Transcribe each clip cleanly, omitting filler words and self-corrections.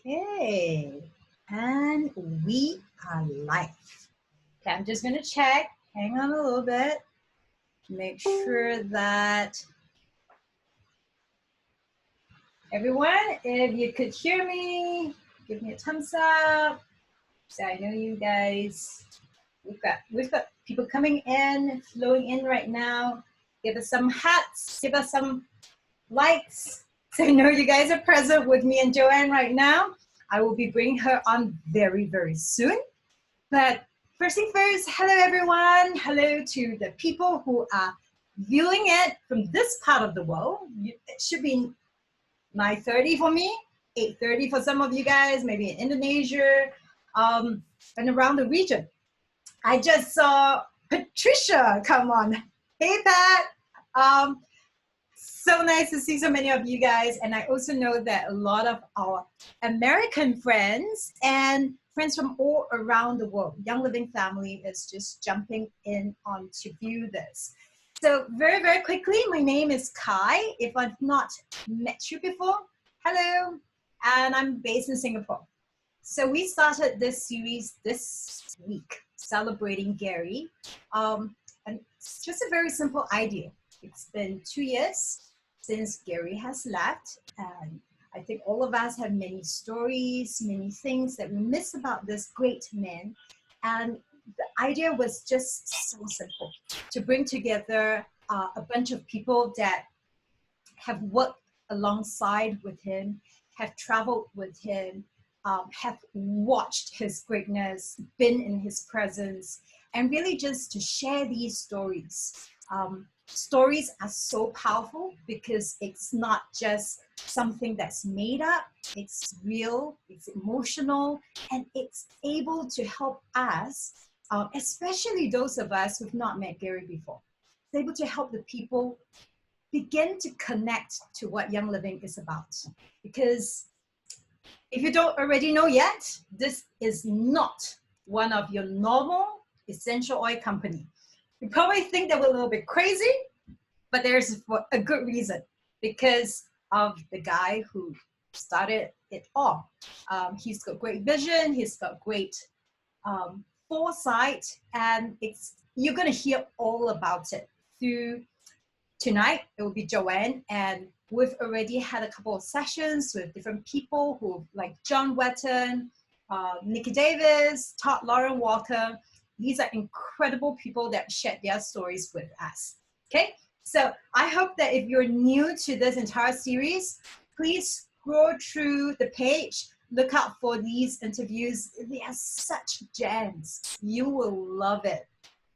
Okay, and we are live. Okay, I'm just gonna check. Hang on a little bit. Make sure that everyone, if you could hear me, give me a thumbs up. So I know you guys. We've got people coming in, flowing in right now. Give us some hats. Give us some likes. So I know you guys are present with me and Joanne right now. I will be bringing her on very, very soon. But first thing first, hello everyone. Hello to the people who are viewing it from this part of the world. It should be 9:30 for me, 8:30 for some of you guys, maybe in Indonesia, and around the region. I just saw Patricia come on. Hey Pat. So nice to see so many of you guys. And I also know that a lot of our American friends and friends from all around the world, Young Living family is just jumping in on to view this. So very, very quickly, my name is Kai. If I've not met you before, hello. And I'm based in Singapore. So we started this series this week, celebrating Gary. And it's just a very simple idea. It's been 2 years since Gary has left, and I think all of us have many stories, many things that we miss about this great man. And the idea was just so simple, to bring together a bunch of people that have worked alongside with him, have traveled with him, have watched his greatness, been in his presence, and really just to share these stories. Stories are so powerful because it's not just something that's made up, it's real, it's emotional, and it's able to help us, especially those of us who've not met Gary before. It's able to help the people begin to connect to what Young Living is about. Because if you don't already know yet, this is not one of your normal essential oil company. You probably think that we're a little bit crazy, but there's a good reason, because of the guy who started it all. He's got great vision, he's got great foresight, and you're gonna hear all about it through tonight. It will be Joanne, and we've already had a couple of sessions with different people like John Wetton, Nikki Davis, Todd Lauren Walker. These are incredible people that shared their stories with us, okay? So I hope that if you're new to this entire series, please scroll through the page, look out for these interviews. They are such gems. You will love it.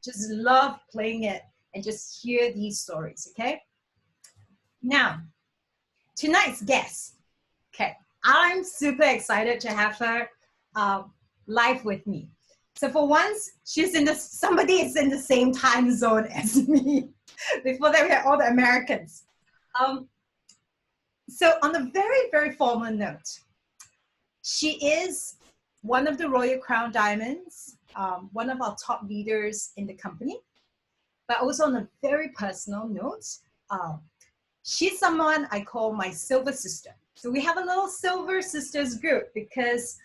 Just love playing it and just hear these stories, okay? Now, tonight's guest, okay, I'm super excited to have her live with me. So for once, somebody is in the same time zone as me. Before that, we had all the Americans. So on a very, very formal note, she is one of the Royal Crown Diamonds, one of our top leaders in the company. But also on a very personal note, um, she's someone I call my silver sister. So we have a little silver sisters group because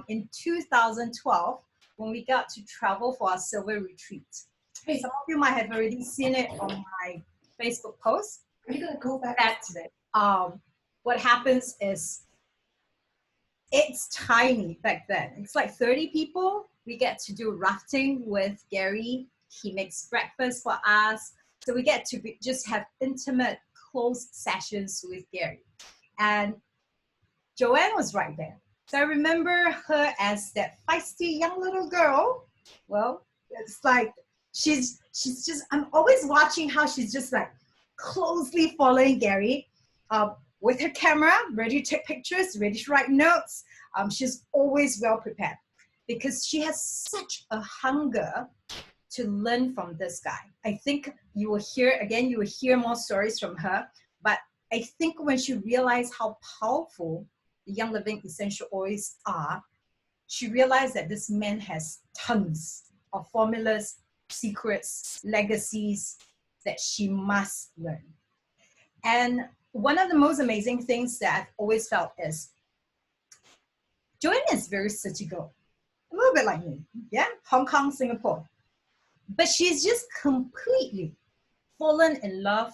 in 2012, when we got to travel for our silver retreat, some of you might have already seen it on my Facebook post. Are you gonna go back That today? What happens is it's tiny back then. It's like 30 people. We get to do rafting with Gary. He makes breakfast for us. So we get to just have intimate, close sessions with Gary. And Joanne was right there. So I remember her as that feisty young little girl. Well, it's like she's just, I'm always watching how she's just like closely following Gary with her camera, ready to take pictures, ready to write notes. She's always well prepared because she has such a hunger to learn from this guy. I think you will hear more stories from her, but I think when she realized how powerful the Young Living essential oils are, she realized that this man has tons of formulas, secrets, legacies that she must learn. And one of the most amazing things that I've always felt is Joanne is very city girl, a little bit like me, yeah, Hong Kong, Singapore. But she's just completely fallen in love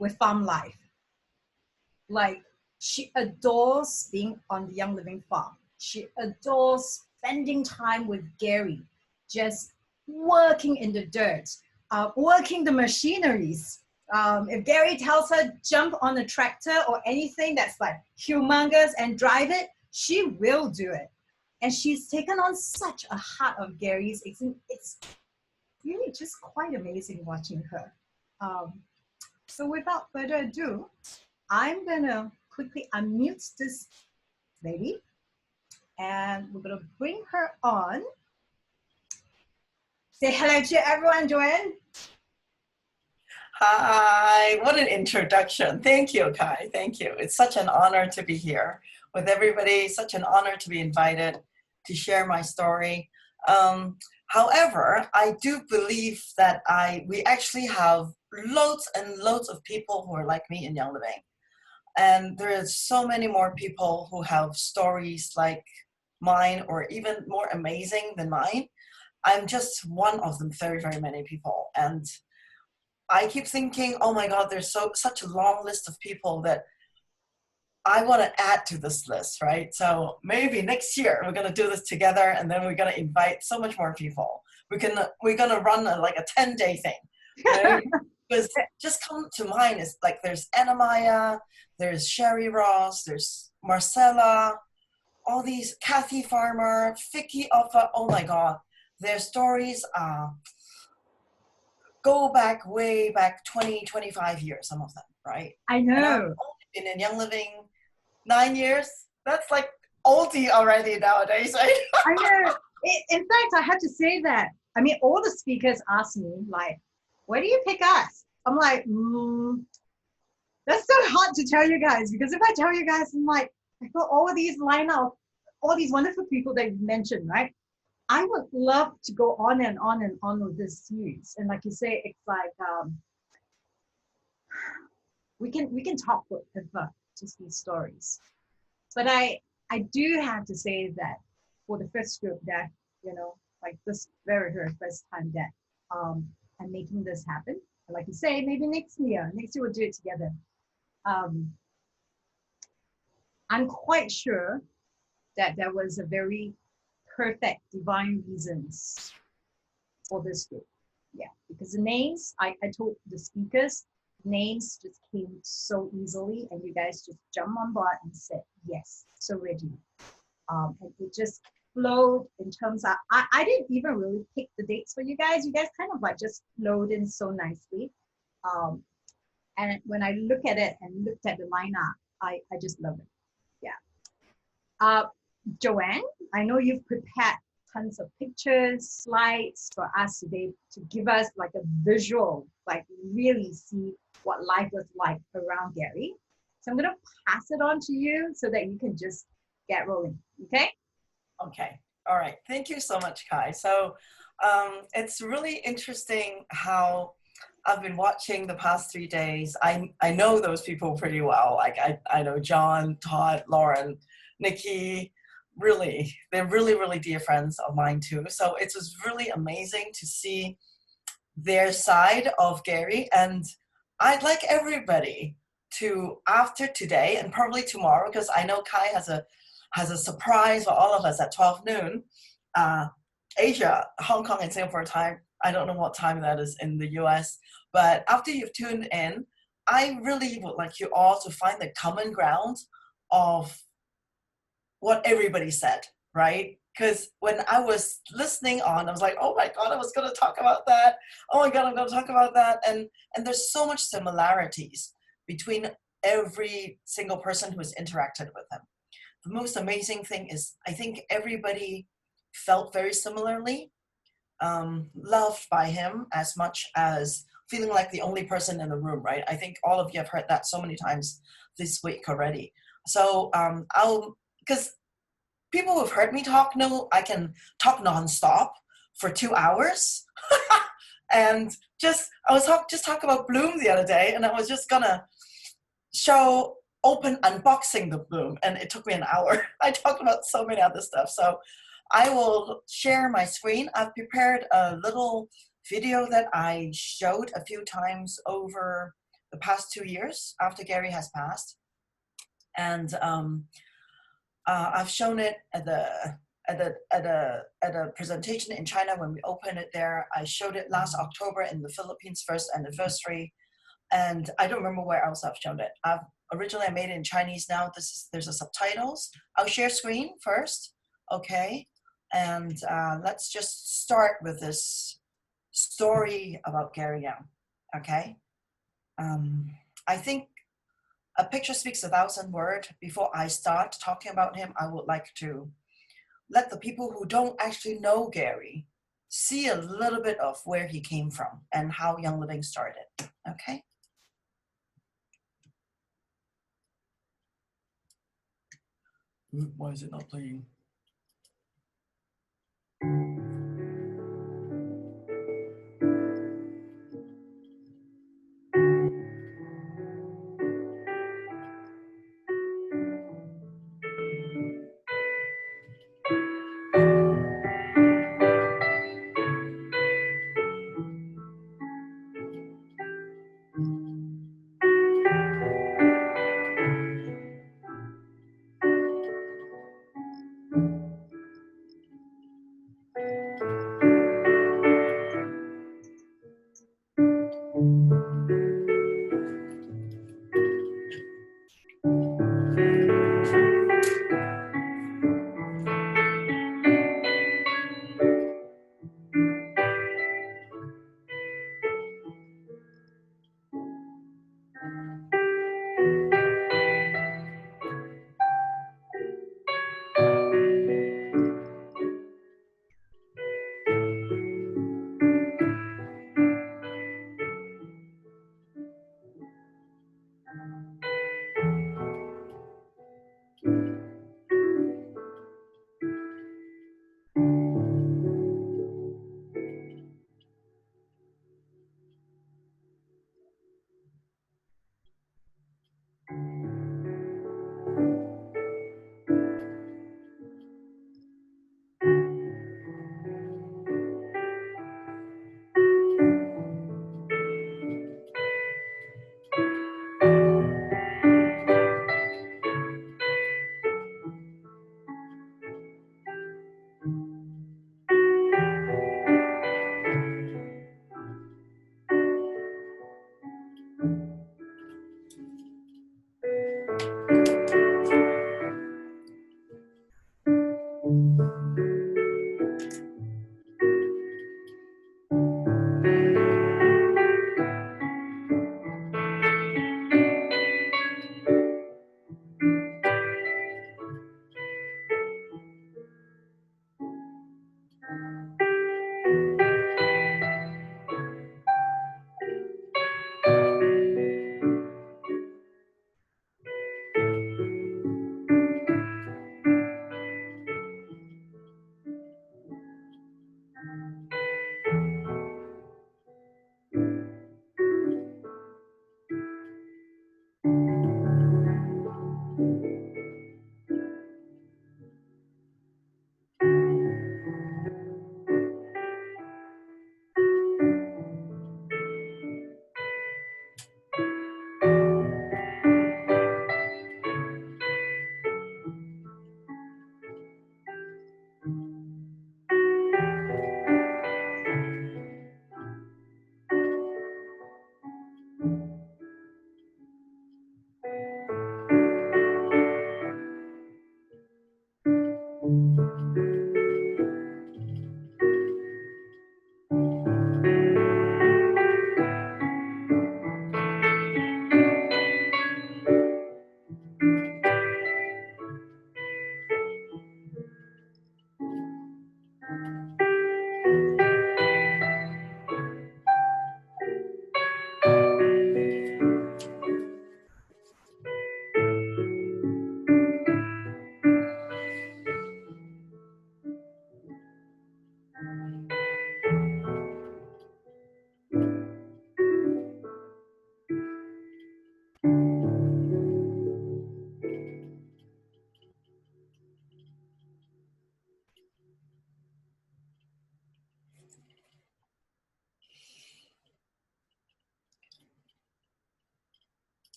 with farm life. Like, she adores being on the Young Living farm. She adores spending time with Gary, just working in the dirt, working the machineries. If Gary tells her jump on a tractor or anything that's like humongous and drive it, she will do it. And she's taken on such a heart of Gary's. It's really just quite amazing watching her. So without further ado, I'm gonna quickly unmute this lady and we're gonna bring her on. Say hello to everyone, Joanne. Hi, what an introduction. Thank you, Kai. Thank you. It's such an honor to be here with everybody. Such an honor to be invited to share my story. However, I do believe that we actually have loads and loads of people who are like me in Young Living. And there is so many more people who have stories like mine or even more amazing than mine. I'm just one of them, very, very many people. And I keep thinking, oh my God, there's such a long list of people that I want to add to this list, right? So maybe next year we're going to do this together, and then we're going to invite so much more people. We're going to run like a 10-day thing, right? Because just come to mind is like there's Anna Maya, there's Sherry Ross, there's Marcella, all these Kathy Farmer, Vicky Offa. Oh my God, their stories go back way back 20, 25 years, some of them, right? I know. And I've only been in Young Living 9 years. That's like oldie already nowadays, right? I know. In fact, I had to say that. I mean, all the speakers asked me, like, where do you pick us? I'm like, that's so hard to tell you guys, because if I tell you guys, I'm like, I got all these lineup, all these wonderful people that you mentioned, right? I would love to go on and on and on with this series. And like you say, it's like we can talk forever, just these stories. But I do have to say that for the first group that, like this very first time that I'm making this happen. And like you say, maybe next year we'll do it together. I'm quite sure that there was a very perfect divine reasons for this group. Yeah, because the names, I told the speakers, names just came so easily, and you guys just jumped on board and said, yes, so ready. And it just flowed in terms of, I didn't even really pick the dates for you guys. You guys kind of like just flowed in so nicely. And when I look at it and looked at the lineup, I just love it. Yeah. Joanne, I know you've prepared tons of pictures, slides for us today to give us like a visual, like really see what life was like around Gary. So I'm going to pass it on to you so that you can just get rolling. Okay? Okay. All right. Thank you so much, Kai. So it's really interesting how I've been watching the past 3 days. I know those people pretty well. Like I know John, Todd, Lauren, Nikki. Really, they're really, really dear friends of mine too. So it was really amazing to see their side of Gary. And I'd like everybody to, after today and probably tomorrow, because I know Kai has a surprise for all of us at 12 noon, Asia, Hong Kong and Singapore time. I don't know what time that is in the US, but after you've tuned in, I really would like you all to find the common ground of what everybody said, right? Because when I was listening on, I was like, oh my God, I was going to talk about that. Oh my God, I'm going to talk about that. And there's so much similarities between every single person who has interacted with him. The most amazing thing is I think everybody felt very similarly, loved by him as much as feeling like the only person in the room, right? I think all of you have heard that so many times this week already. So because people who've heard me talk know I can talk nonstop for 2 hours. And I was just talking about Bloom the other day, and I was just gonna unboxing the Bloom, and it took me an hour. I talked about so many other stuff. So I will share my screen. I've prepared a little video that I showed a few times over the past 2 years after Gary has passed. And I've shown it at a presentation in China when we opened it there. I showed it last October in the Philippines first anniversary, and I don't remember where else I've shown it. Originally I made it in Chinese. Now there's a subtitles. I'll share screen first, okay? And let's just start with this story about Gary Young, okay? I think a picture speaks 1,000 words. Before I start talking about him, I would like to let the people who don't actually know Gary see a little bit of where he came from and how Young Living started, okay? Why is it not playing?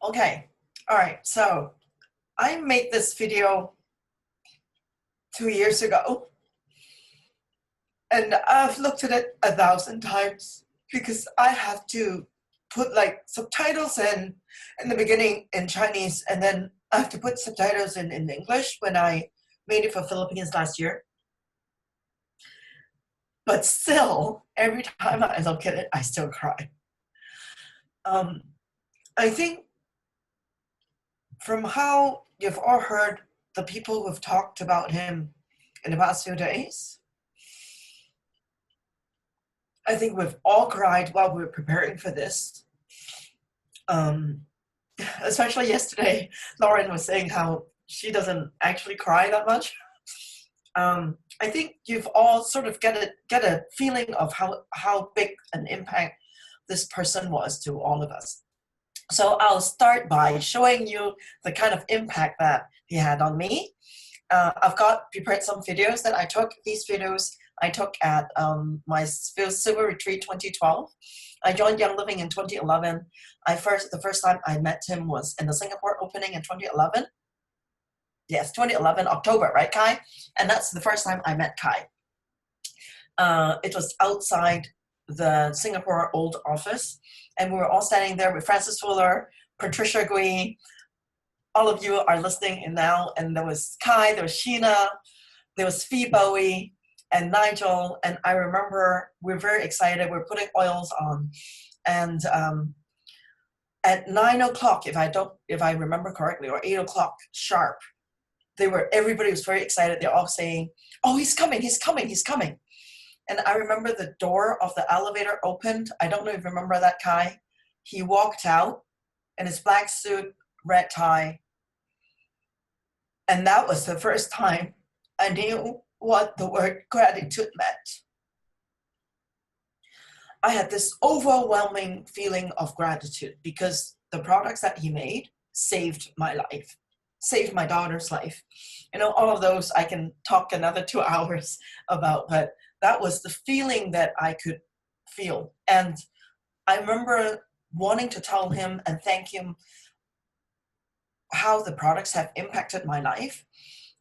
Okay, all right, so I made this video 2 years ago, and I've looked at it 1,000 times because I have to put like subtitles in the beginning in Chinese, and then I have to put subtitles in English when I made it for Philippines last year. But still, every time I look at it, I still cry. I think from how you've all heard the people who've talked about him in the past few days, I think we've all cried while we were preparing for this. Especially yesterday, Lauren was saying how she doesn't actually cry that much. I think you've all sort of get a feeling of how big an impact this person was to all of us. So I'll start by showing you the kind of impact that he had on me. I've got prepared some videos that I took. These videos I took at my Silver Retreat 2012. I joined Young Living in 2011. The first time I met him was in the Singapore opening in 2011. Yes, 2011, October, right, Kai? And that's the first time I met Kai. It was outside the Singapore old office, and we were all standing there with Francis Fuller, Patricia Gui. All of you are listening in now, and there was Kai, there was Sheena, there was Fee Bowie, and Nigel, and I remember we were very excited. We were putting oils on, and at 9 o'clock, if I remember correctly, or 8 o'clock sharp, everybody was very excited. They're all saying, "Oh, he's coming, he's coming, he's coming." And I remember the door of the elevator opened. I don't know if you remember that, Kai. He walked out in his black suit, red tie. And that was the first time I knew what the word gratitude meant. I had this overwhelming feeling of gratitude because the products that he made saved my life, saved my daughter's life. You know, all of those I can talk another 2 hours about, but that was the feeling that I could feel. And I remember wanting to tell him and thank him how the products have impacted my life.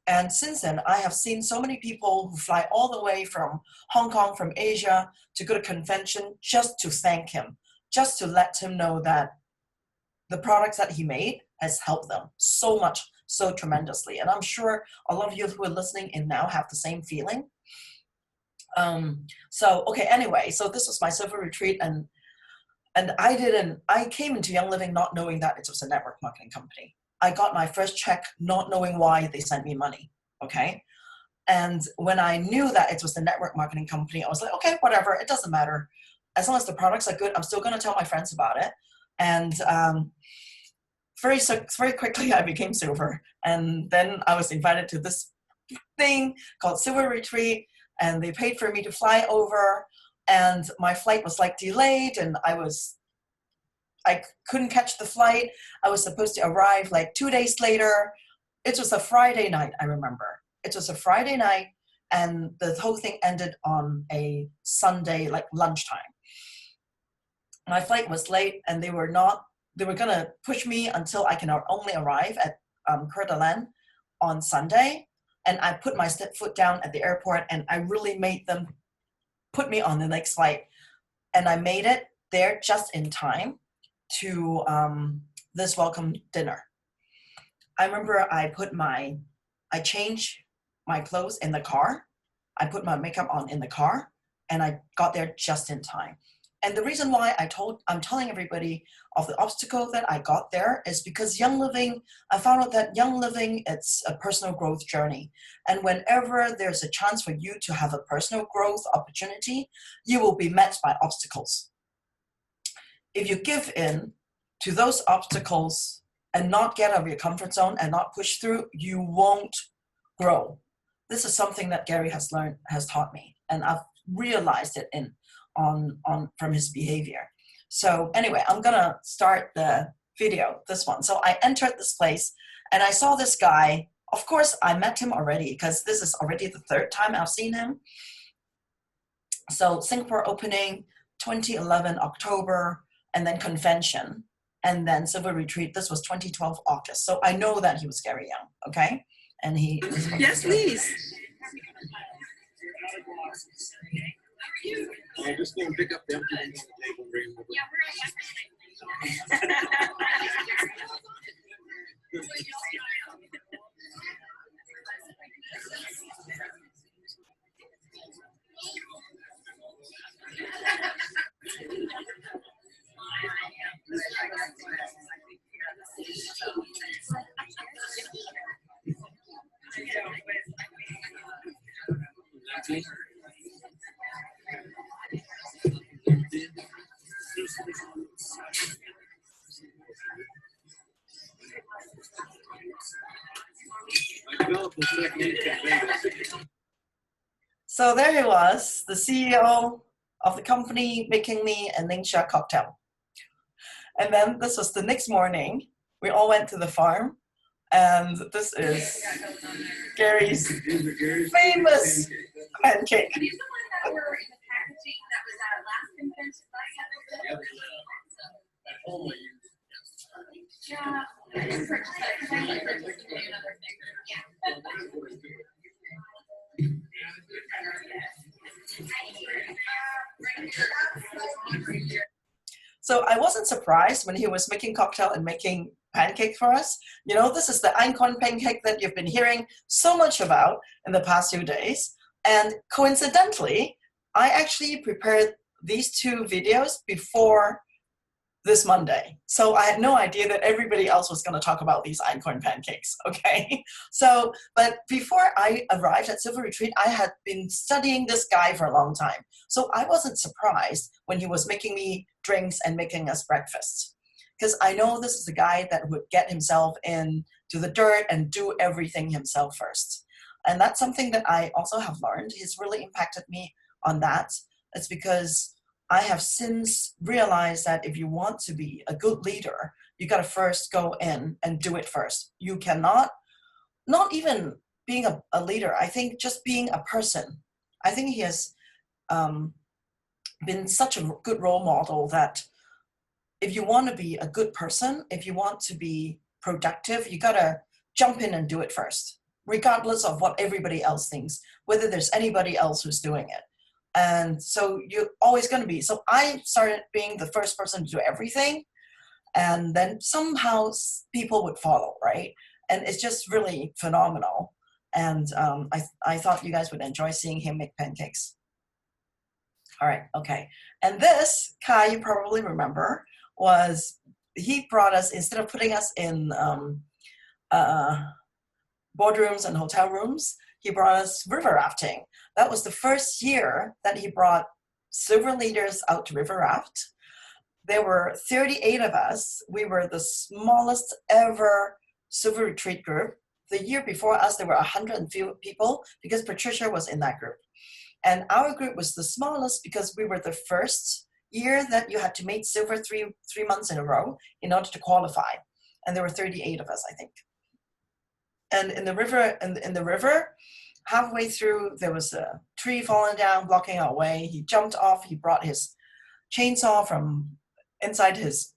And since then, I have seen so many people who fly all the way from Hong Kong, from Asia, to go to convention just to thank him, just to let him know that the products that he made has helped them so much, so tremendously. And I'm sure a lot of you who are listening in now have the same feeling. Anyway, so this was my Silver Retreat, and I came into Young Living not knowing that it was a network marketing company. I got my first check not knowing why they sent me money, okay? And when I knew that it was the network marketing company, I was like, okay, whatever, it doesn't matter. As long as the products are good, I'm still gonna tell my friends about it. And very quickly I became silver. And then I was invited to this thing called Silver Retreat, and they paid for me to fly over, and my flight was like delayed, and I couldn't catch the flight. I was supposed to arrive like 2 days later. It was a Friday night, I remember. It was a Friday night, and the whole thing ended on a Sunday, like lunchtime. My flight was late, and they were gonna push me until I can only arrive at Coeur d'Alene on Sunday. And I put my foot down at the airport, and I really made them put me on the next flight. And I made it there just in time to this welcome dinner. I remember I changed my clothes in the car. I put my makeup on in the car, and I got there just in time. And the reason why I'm telling everybody of the obstacle that I got there is because Young Living, I found out that Young Living, it's a personal growth journey. And whenever there's a chance for you to have a personal growth opportunity, you will be met by obstacles. If you give in to those obstacles and not get out of your comfort zone and not push through, you won't grow. This is something that Gary has taught me, and I've realized it from his behavior. So anyway, I'm gonna start the video, this one. So I entered this place, and I saw this guy. Of course, I met him already because this is already the third time I've seen him. So Singapore opening, 2011 October, and then convention. and then Silver Retreat. This was 2012 August. So I know that he was Gary Young, okay? And he was yes, please. Just go and pick up the empty ones on the table and bring them over. So there he was, the CEO of the company making me a Ningxia cocktail. And then this was the next morning. We all went to the farm, and this is Gary's famous pancake. Are these the ones that were in the packaging that was at our last convention? Yeah. I just purchased that because I need to do another thing. Yeah. So I wasn't surprised when he was making cocktail and making pancake for us. You know, this is the einkorn pancake that you've been hearing so much about in the past few days. And coincidentally, I actually prepared these two videos before this Monday. So I had no idea that everybody else was going to talk about these einkorn pancakes, okay? So, but before I arrived at Silver Retreat, I had been studying this guy for a long time. So I wasn't surprised when he was making me drinks and making us breakfast. Because I know this is a guy that would get himself into the dirt and do everything himself first. And that's something that I also have learned. He's really impacted me on that. It's because I have since realized that if you want to be a good leader, you got to first go in and do it first. You cannot, not even being a leader, I think just being a person. I think he has been such a good role model that if you want to be a good person, if you want to be productive, you got to jump in and do it first, regardless of what everybody else thinks, whether there's anybody else who's doing it. And so you're always going to be. So I started being the first person to do everything. And then somehow people would follow, right? And it's just really phenomenal. And I thought you guys would enjoy seeing him make pancakes. All right, okay. And this, Kai, you probably remember, was he brought us, instead of putting us in boardrooms and hotel rooms, he brought us river rafting. That was the first year that he brought silver leaders out to river raft. There were 38 of us. We were the smallest ever Silver Retreat group. The year before us, there were 100 people because Patricia was in that group. And our group was the smallest because we were the first year that you had to make silver three months in a row in order to qualify. And there were 38 of us, I think. And in the river, halfway through, there was a tree falling down, blocking our way. He jumped off. He brought his chainsaw from inside his,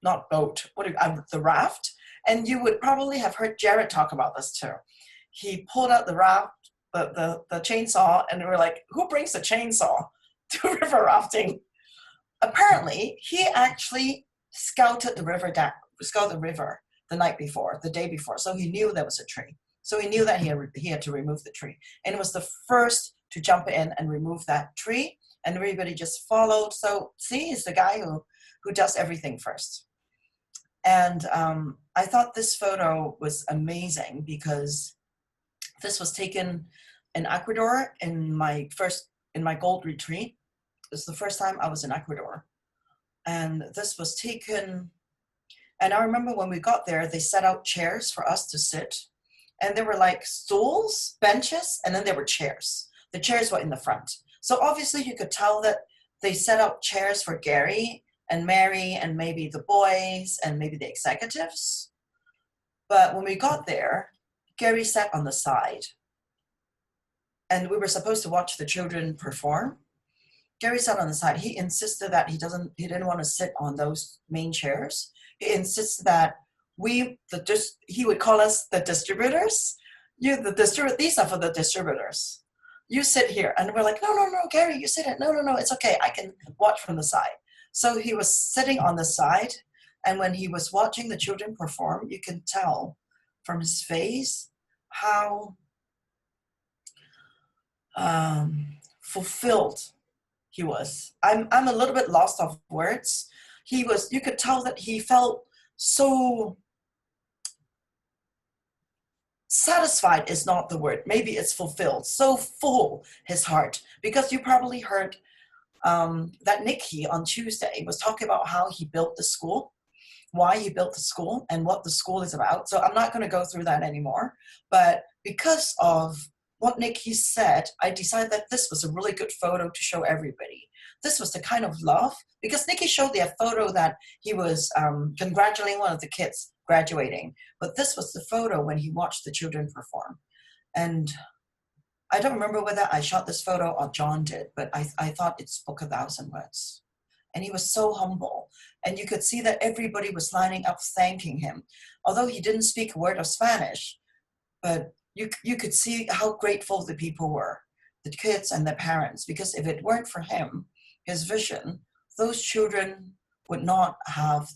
not boat, the raft. And you would probably have heard Jared talk about this too. He pulled out the raft, the chainsaw, and we were like, who brings the chainsaw to river rafting? Apparently, he actually scouted the river the night before, the day before. So he knew there was a tree. So he knew that he had to remove the tree. And it was the first to jump in and remove that tree. And everybody just followed. So see, he's the guy who does everything first. And I thought this photo was amazing because this was taken in Ecuador in my gold retreat. It was the first time I was in Ecuador. And this was taken, and I remember when we got there, they set out chairs for us to sit. And there were like stools, benches, and then there were chairs. The chairs were in the front. So obviously you could tell that they set out chairs for Gary and Mary and maybe the boys and maybe the executives. But when we got there, Gary sat on the side. And we were supposed to watch the children perform. Gary sat on the side. He insisted that he didn't want to sit on those main chairs. He insisted that he would call us the distributors. These are for the distributors. You sit here. And we're like, no, Gary, you sit it. No, it's okay. I can watch from the side. So he was sitting on the side. And when he was watching the children perform, you can tell from his face how fulfilled he was. I'm a little bit lost of words. You could tell that he felt so satisfied is not the word. Maybe it's fulfilled. So full his heart. Because you probably heard that Nikki on Tuesday was talking about how he built the school, why he built the school, and what the school is about. So I'm not going to go through that anymore. But because of what Nikki said, I decided that this was a really good photo to show everybody. This was the kind of love, because Nikki showed the photo that he was congratulating one of the kids graduating. But this was the photo when he watched the children perform. And I don't remember whether I shot this photo or John did, but I thought it spoke 1,000 words. And he was so humble. And you could see that everybody was lining up thanking him. Although he didn't speak a word of Spanish, but you could see how grateful the people were, the kids and the parents, because if it weren't for him, his vision, those children would not have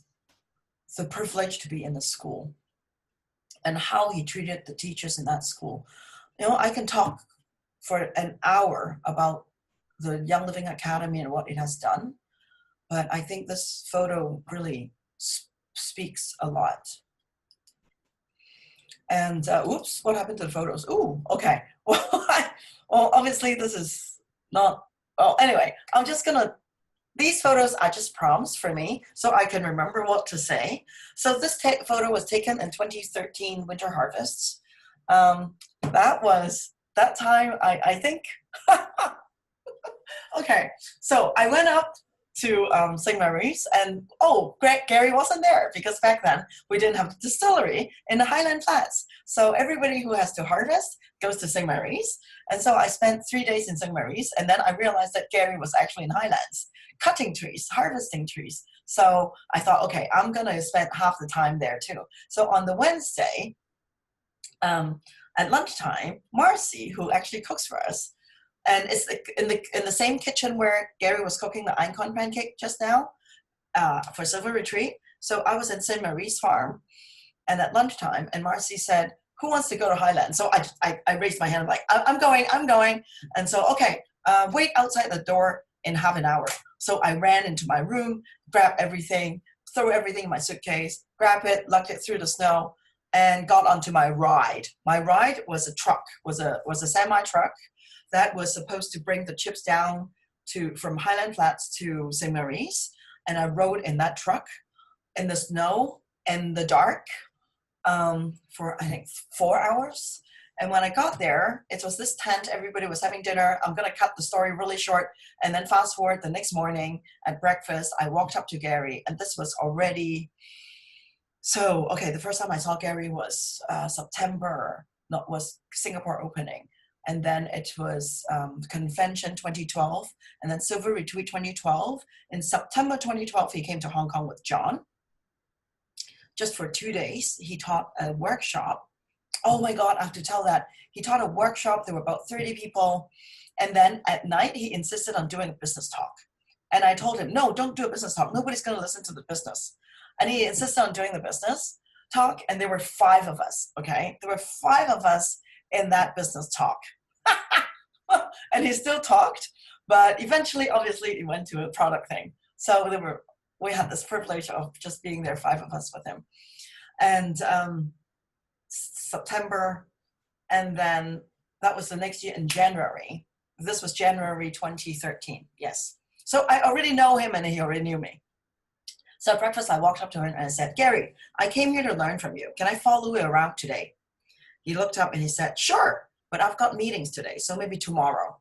the privilege to be in the school. And how he treated the teachers in that school. I can talk for an hour about the Young Living Academy and what it has done, but I think this photo really speaks a lot. And oops, what happened to the photos? Ooh, okay. Well, obviously this is not, well, anyway, I'm just gonna, these photos are just prompts for me so I can remember what to say. So this photo was taken in 2013 Winter Harvests. That was that time, I think. Okay, so I went up to St. Mary's, and Gary wasn't there, because back then we didn't have the distillery in the Highland Flats. So everybody who has to harvest goes to St. Mary's. And so I spent 3 days in St. Mary's, and then I realized that Gary was actually in Highlands, cutting trees, harvesting trees. So I thought, okay, I'm gonna spend half the time there too. So on the Wednesday, at lunchtime, Marcy, who actually cooks for us, and it's in the same kitchen where Gary was cooking the icon pancake just now for Silver Retreat. So I was in St. Mary's farm, and at lunchtime, and Marcy said, who wants to go to Highland? So I raised my hand, like, I'm going. And so, okay, wait outside the door in half an hour. So I ran into my room, grabbed everything, threw everything in my suitcase, grabbed it, lugged it through the snow, and got onto my ride. My ride was a truck, was a semi-truck that was supposed to bring the chips down from Highland Flats to St. Mary's. And I rode in that truck in the snow and the dark for, I think, 4 hours. And when I got there, it was this tent, everybody was having dinner. I'm gonna cut the story really short, and then fast forward the next morning at breakfast, I walked up to Gary, and this was already, so, okay, the first time I saw Gary was was Singapore opening. And then it was Convention 2012, and then Silver Retreat 2012. In September 2012, he came to Hong Kong with John. Just for 2 days, he taught a workshop. Oh my God, I have to tell that. He taught a workshop, there were about 30 people. And then at night, he insisted on doing a business talk. And I told him, no, don't do a business talk. Nobody's gonna listen to the business. And he insisted on doing the business talk, and there were 5 of us, okay? There were 5 of us in that business talk. And he still talked, but eventually, obviously, it went to a product thing. So we had this privilege of just being there, 5 of us with him. And September, and then that was the next year in January. This was January 2013, yes. So I already know him, and he already knew me. So at breakfast, I walked up to him and I said, Gary, I came here to learn from you. Can I follow you around today? He looked up and he said, sure. But I've got meetings today, so maybe tomorrow.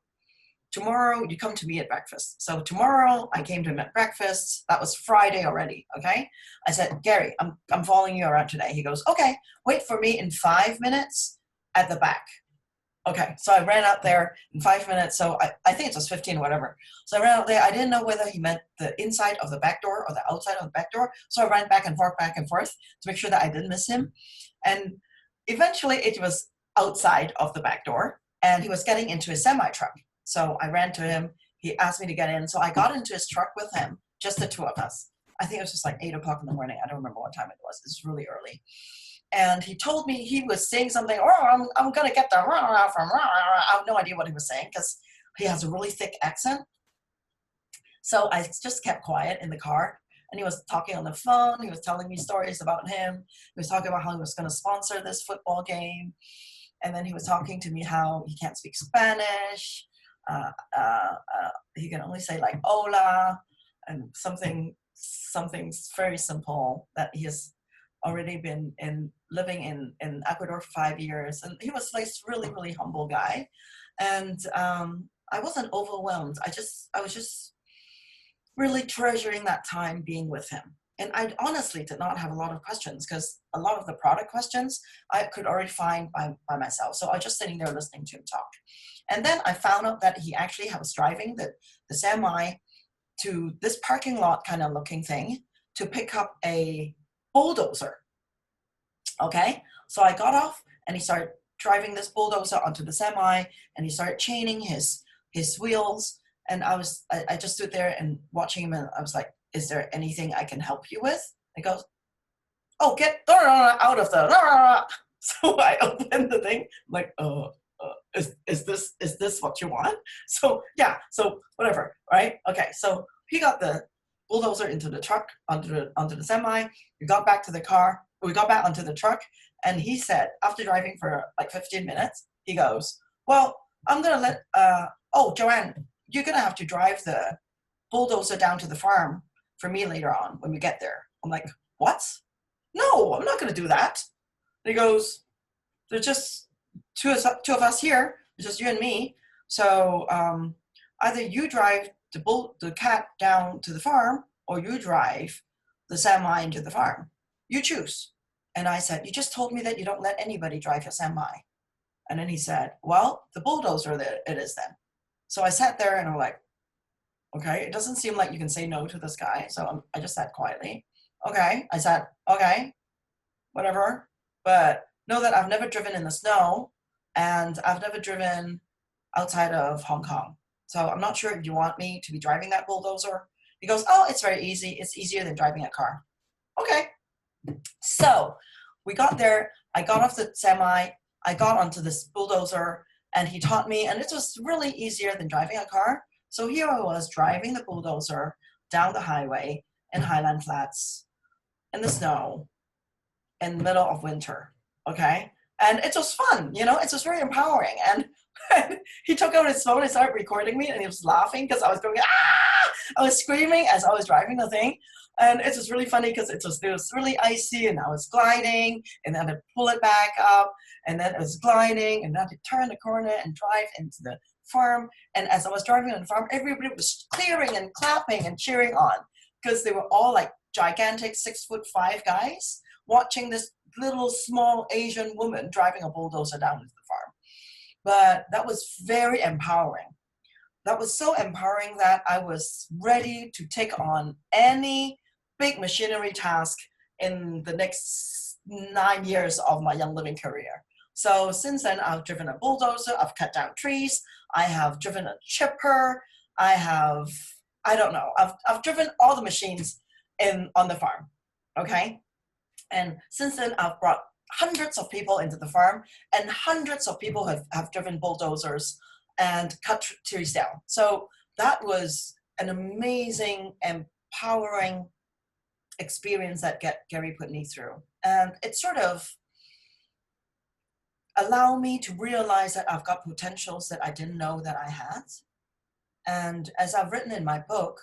Tomorrow, you come to me at breakfast. So tomorrow, I came to him at breakfast. That was Friday already, okay? I said, Gary, I'm following you around today. He goes, okay, wait for me in 5 minutes at the back. Okay, so I ran out there in 5 minutes. So I think it was 15 or whatever. So I ran out there. I didn't know whether he meant the inside of the back door or the outside of the back door. So I ran back and forth to make sure that I didn't miss him. And eventually it was outside of the back door and he was getting into his semi-truck. So I ran to him. He asked me to get in. So I got into his truck with him, just the two of us. I think it was just like 8 o'clock in the morning. I don't remember what time it was. It's really early. And he told me he was saying something, oh, I'm going to get the from, I have no idea what he was saying because he has a really thick accent. So I just kept quiet in the car. And he was talking on the phone. He was telling me stories about him. He was talking about how he was going to sponsor this football game. And then he was talking to me how he can't speak Spanish. He can only say like hola and something very simple that he has already been living in Ecuador for 5 years. And he was like really, really humble guy. And I wasn't overwhelmed. I was just really treasuring that time being with him. And I honestly did not have a lot of questions because a lot of the product questions I could already find by myself. So I was just sitting there listening to him talk. And then I found out that he actually was driving the semi to this parking lot kind of looking thing to pick up a bulldozer. Okay, so I got off and he started driving this bulldozer onto the semi and he started chaining his wheels. And I just stood there and watching him and I was like, is there anything I can help you with? He goes, oh, get out of the. So I opened the thing, I'm like, is this what you want? So yeah, so whatever, right? Okay, so he got the bulldozer into the truck, onto the semi. We got back to the car. We got back onto the truck, and he said, after driving for like 15 minutes, he goes, well, I'm gonna let Joanne, you're gonna have to drive the bulldozer down to the farm for me later on when we get there. I'm like, what? No, I'm not gonna do that. And he goes, there's just two of us here, it's just you and me. So either you drive the cat down to the farm or you drive the semi into the farm. You choose. And I said, you just told me that you don't let anybody drive your semi. And then he said, well, the bulldozer it is then. So I sat there and I'm like, okay, it doesn't seem like you can say no to this guy. So I just sat quietly. Okay, I said, okay, whatever. But know that I've never driven in the snow and I've never driven outside of Hong Kong. So I'm not sure if you want me to be driving that bulldozer. He goes, oh, it's very easy. It's easier than driving a car. Okay. So we got there. I got off the semi. I got onto this bulldozer and he taught me, and it was really easier than driving a car. So here I was driving the bulldozer down the highway in Highland Flats in the snow in the middle of winter. Okay. And it was fun, it was very empowering. And he took out his phone and started recording me and he was laughing because I was going, ah! I was screaming as I was driving the thing. And it was really funny because it was really icy and I was gliding and then I'd pull it back up and then it was gliding and then I'd turn the corner and drive into the farm. And as I was driving on the farm, everybody was clearing and clapping and cheering on because they were all like gigantic 6'5" guys watching this little small Asian woman driving a bulldozer down to the farm. But that was very empowering. That was so empowering that I was ready to take on any big machinery task in the next 9 years of my Young Living career. So since then, I've driven a bulldozer, I've cut down trees, I have driven a chipper, I've driven all the machines on the farm, okay? And since then, I've brought hundreds of people into the farm and hundreds of people have driven bulldozers and cut trees down. So that was an amazing, empowering experience that Gary put me through. And it sort of allowed me to realize that I've got potentials that I didn't know that I had. And as I've written in my book,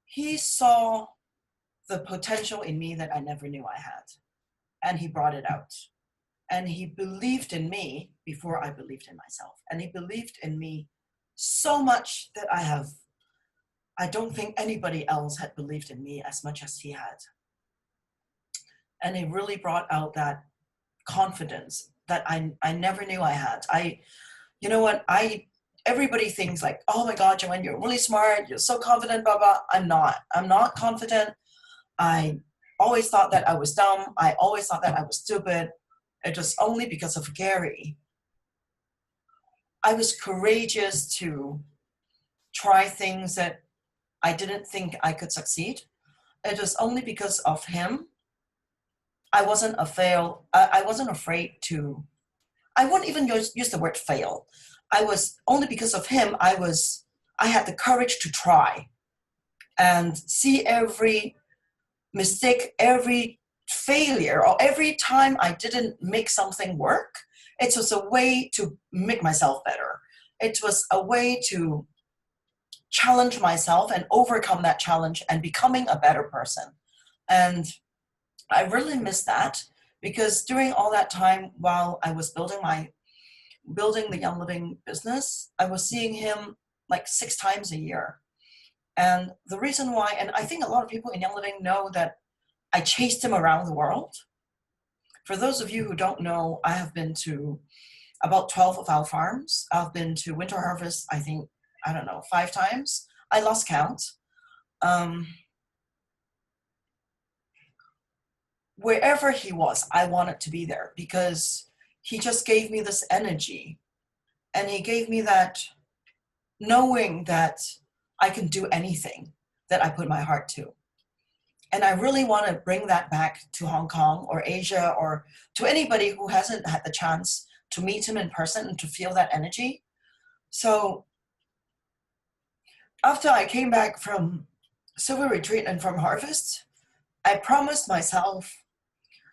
he saw the potential in me that I never knew I had. And he brought it out. And he believed in me before I believed in myself. And he believed in me so much that I don't think anybody else had believed in me as much as he had. And he really brought out that confidence that I never knew I had. you know what, everybody thinks like, oh my God, Joanne, you're really smart, you're so confident, blah, blah. I'm not confident. I always thought that I was dumb. I always thought that I was stupid. It was only because of Gary. I was courageous to try things that I didn't think I could succeed. It was only because of him. I wasn't afraid to, I wouldn't even use the word fail. Only because of him, I had the courage to try and see every mistake, every failure, or every time I didn't make something work. It was a way to make myself better. It was a way to challenge myself and overcome that challenge and becoming a better person. And I really miss that, because during all that time while I was building the Young Living business, I was seeing him like 6 times a year. And the reason why, and I think a lot of people in Young Living know that I chased him around the world. For those of you who don't know, I have been to about 12 of our farms. I've been to Winter Harvest, I think, 5 times. I lost count. Wherever he was, I wanted to be there, because he just gave me this energy, and he gave me that knowing that I can do anything that I put my heart to. And I really want to bring that back to Hong Kong or Asia, or to anybody who hasn't had the chance to meet him in person and to feel that energy. So after I came back from Silver Retreat and from Harvest, I promised myself,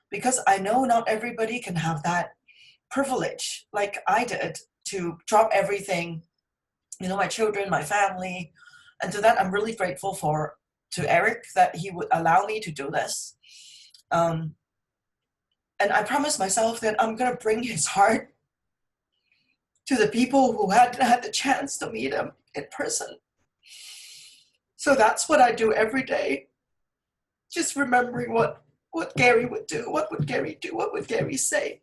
because I know not everybody can have that privilege like I did, to drop everything, my children, my family. And to that, I'm really grateful to Eric that he would allow me to do this. And I promised myself that I'm going to bring his heart to the people who hadn't had the chance to meet him in person. So that's what I do every day. Just remembering what Gary would do. What would Gary do? What would Gary say?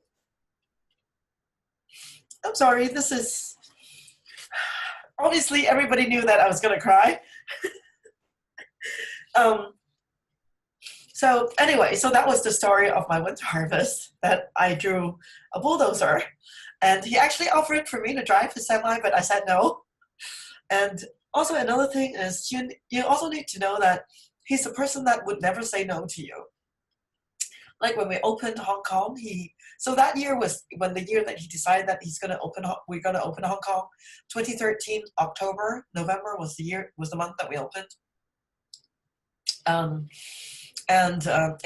I'm sorry, this is... Obviously, everybody knew that I was going to cry. So anyway, so that was the story of my winter harvest, that I drew a bulldozer. And he actually offered for me to drive his semi, but I said no. And also another thing is, you also need to know that he's a person that would never say no to you. Like when we opened Hong Kong, so that year was when the year that he decided that we're going to open Hong Kong. 2013, November was the month that we opened.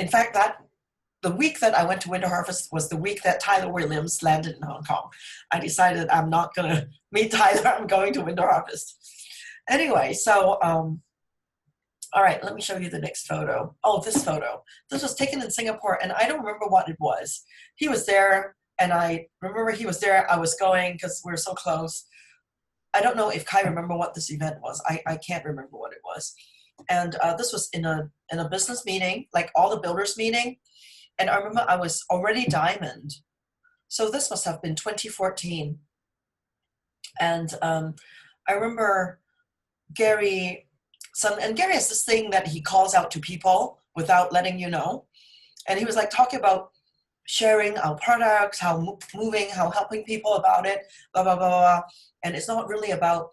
In fact, the week that I went to Winter Harvest was the week that Tyler Williams landed in Hong Kong. I decided I'm not going to meet Tyler, I'm going to Winter Harvest. Anyway, so, all right, let me show you the next photo. Oh, this photo. This was taken in Singapore, and I don't remember what it was. He was there, and I remember he was there. I was going because we were so close. I don't know if Kai remember what this event was. I can't remember what it was. And this was in a business meeting, like all the builders meeting. And I remember I was already diamond. So this must have been 2014. And I remember Gary has this thing that he calls out to people without letting you know. And he was like talking about sharing our products, how moving, how helping people about it, blah, blah, blah, blah. And it's not really about,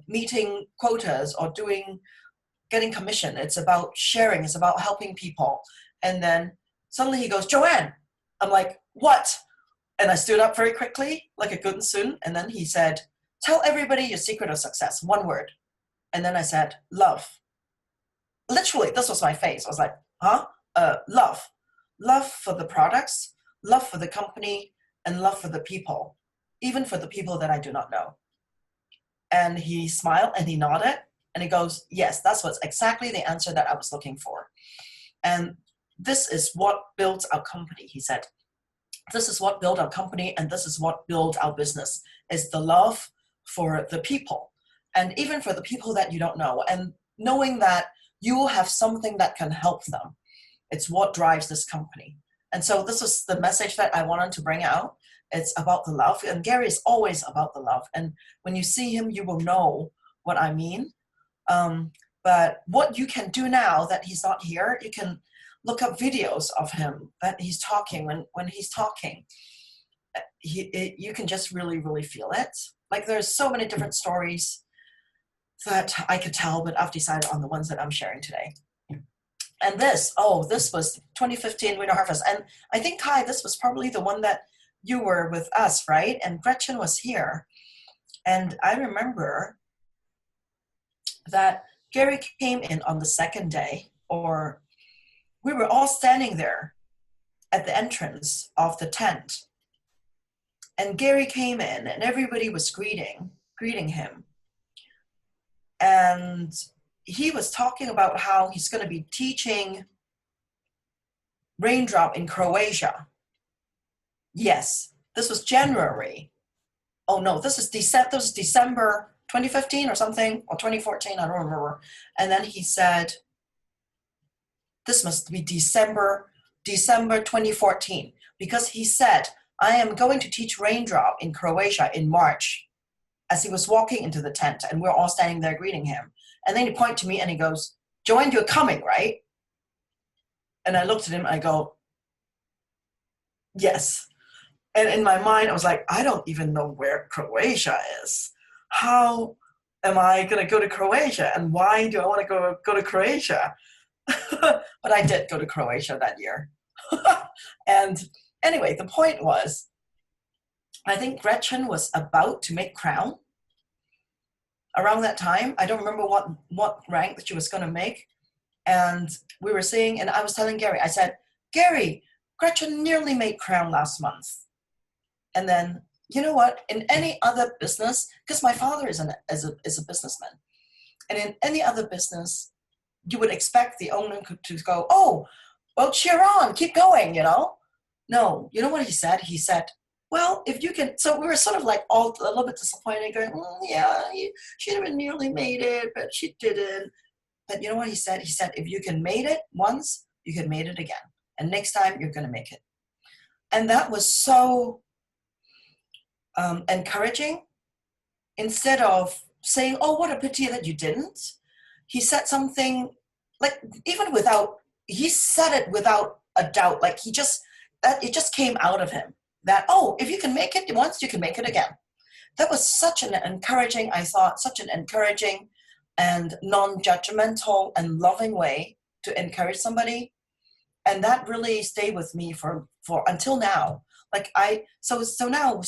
meeting quotas or getting commission. It's about sharing. It's about helping people. And then suddenly he goes, Joanne. I'm like, what? And I stood up very quickly, like a good student. And then he said, tell everybody your secret of success, one word. And then I said, love. Literally, this was my face. I was like, huh? Love. Love for the products, love for the company, and love for the people, even for the people that I do not know. And he smiled and he nodded and he goes, yes, that's what's exactly the answer that I was looking for. And this is what builds our company, he said. This is what built our company, and this is what built our business, is the love for the people, and even for the people that you don't know, and knowing that you will have something that can help them. It's what drives this company. And so this was the message that I wanted to bring out. It's about the love. And Gary is always about the love. And when you see him, you will know what I mean. But what you can do now that he's not here, you can look up videos of him that he's talking. When he's talking, you can just really, really feel it. Like there's so many different stories that I could tell, but I've decided on the ones that I'm sharing today. And this was 2015 Winter Harvest. And I think, Kai, this was probably the one that you were with us, right? And Gretchen was here. And I remember that Gary came in on the second day, or we were all standing there at the entrance of the tent. And Gary came in and everybody was greeting him. And he was talking about how he's going to be teaching Raindrop in Croatia. Yes, this was January. Oh no, this is December 2015 or something, or 2014, I don't remember. And then he said, this must be December 2014, because he said, I am going to teach Raindrop in Croatia in March, as he was walking into the tent, and we're all standing there greeting him. And then he pointed to me and he goes, Joanne, you're coming, right? And I looked at him and I go, yes. And in my mind, I was like, I don't even know where Croatia is. How am I going to go to Croatia? And why do I want to go to Croatia? But I did go to Croatia that year. And anyway, the point was, I think Gretchen was about to make crown around that time. I don't remember what rank that she was going to make. And we were saying, and I was telling Gary, I said, Gary, Gretchen nearly made crown last month. And then, you know what, in any other business, because my father is a businessman, and in any other business, you would expect the owner to go, oh, well, cheer on, keep going, you know? No, you know what he said? He said, well, if you can, so we were sort of like all a little bit disappointed, going, yeah, she nearly made it, but she didn't. But you know what he said? He said, if you can made it once, you can made it again. And next time, you're going to make it. And that was so encouraging. Instead of saying, oh, what a pity that you didn't, he said something like, he said it without a doubt. Like it just came out of him that, oh, if you can make it once, you can make it again. That was such an encouraging and non-judgmental and loving way to encourage somebody. And that really stayed with me for until now. Like so now when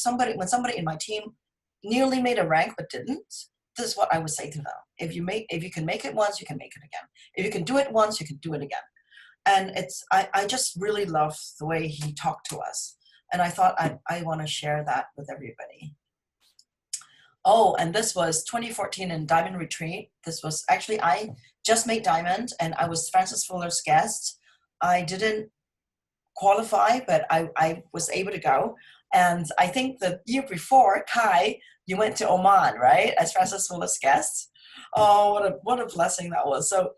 somebody in my team nearly made a rank but didn't, this is what I would say to them. If you can make it once, you can make it again. If you can do it once, you can do it again. And I just really love the way he talked to us. And I thought I want to share that with everybody. Oh, and this was 2014 in Diamond Retreat. This was actually, I just made Diamond and I was Francis Fuller's guest. I didn't qualify, but I was able to go. And I think the year before, Kai, you went to Oman, right? As Francis Fuller's guest. Oh, what a blessing that was. So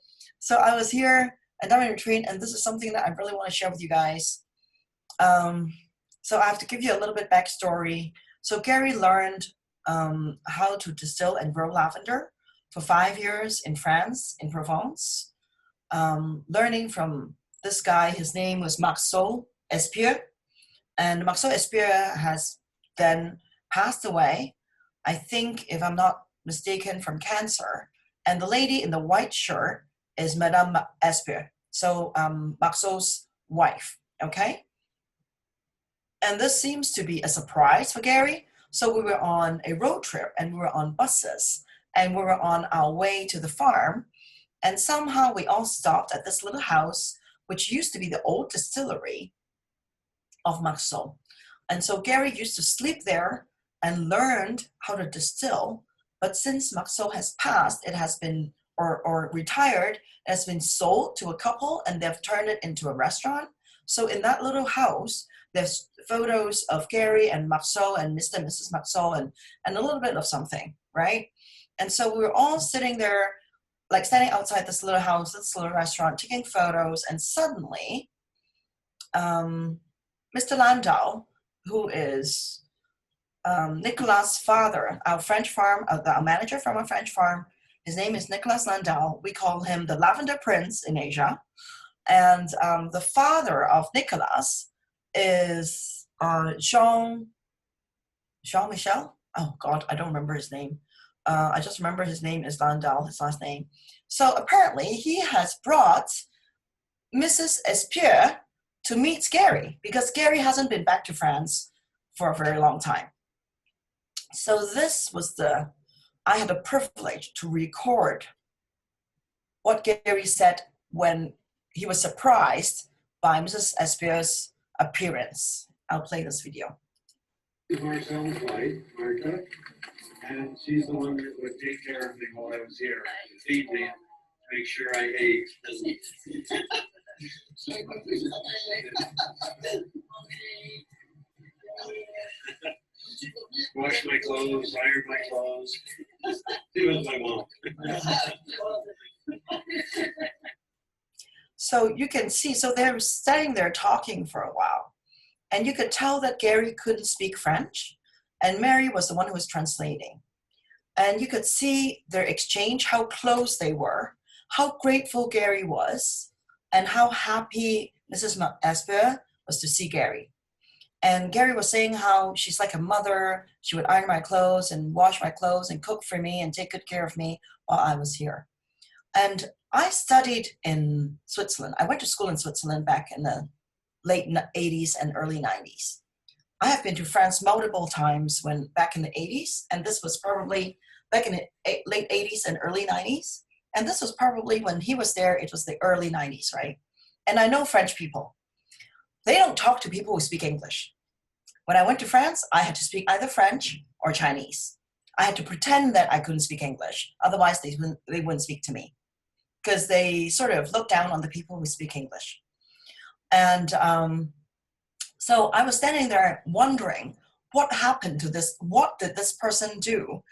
I was here at Diamond Retreat, and this is something that I really want to share with you guys. So I have to give you a little bit backstory. So Gary learned how to distill and grow lavender for 5 years in France, in Provence, learning from this guy. His name was Marceau Espieux, and Marceau Espieux has then passed away, I think, if I'm not mistaken, from cancer. And the lady in the white shirt is Madame Espieux, so Marceau's wife, okay? And this seems to be a surprise for Gary. So we were on a road trip and we were on buses and we were on our way to the farm. And somehow we all stopped at this little house, which used to be the old distillery of Marceau. And so Gary used to sleep there and learned how to distill. But since Marceau has passed, it has been, or retired, it has been sold to a couple and they've turned it into a restaurant. So in that little house, there's photos of Gary and Marceau and Mr. and Mrs. Marceau and a little bit of something, right? And so we were all sitting there, like standing outside this little house, this little restaurant, taking photos. And suddenly Mr. Landau, who is Nicolas' father, our French farm, our manager from a French farm. His name is Nicolas Landau. We call him the Lavender Prince in Asia. And the father of Nicolas is Jean-Michel. Oh God, I don't remember his name. I just remember his name is Landau, his last name. So apparently he has brought Mrs. Espier to meet Gary, because Gary hasn't been back to France for a very long time. So this was I had the privilege to record what Gary said when he was surprised by Mrs. Espier's appearance. I'll play this video. Marcel's wife, Martha, and she's the one that would take care of me while I was here, feed me, make sure I ate. Wash my clothes, iron my clothes. She was my mom. So you can see, so they're standing there talking for a while. And you could tell that Gary couldn't speak French, and Mary was the one who was translating. And you could see their exchange, how close they were, how grateful Gary was, and how happy Mrs. Espier was to see Gary. And Gary was saying how she's like a mother. She would iron my clothes and wash my clothes and cook for me and take good care of me while I was here. And I studied in Switzerland. I went to school in Switzerland back in the late 80s and early 90s. I have been to France multiple times back in the 80s, and this was probably back in the late 80s and early 90s. And this was probably when he was there, it was the early 90s, right? And I know French people. They don't talk to people who speak English. When I went to France, I had to speak either French or Chinese. I had to pretend that I couldn't speak English. Otherwise, they wouldn't speak to me, because they sort of look down on the people who speak English. And so I was standing there wondering, what happened to this? What did this person do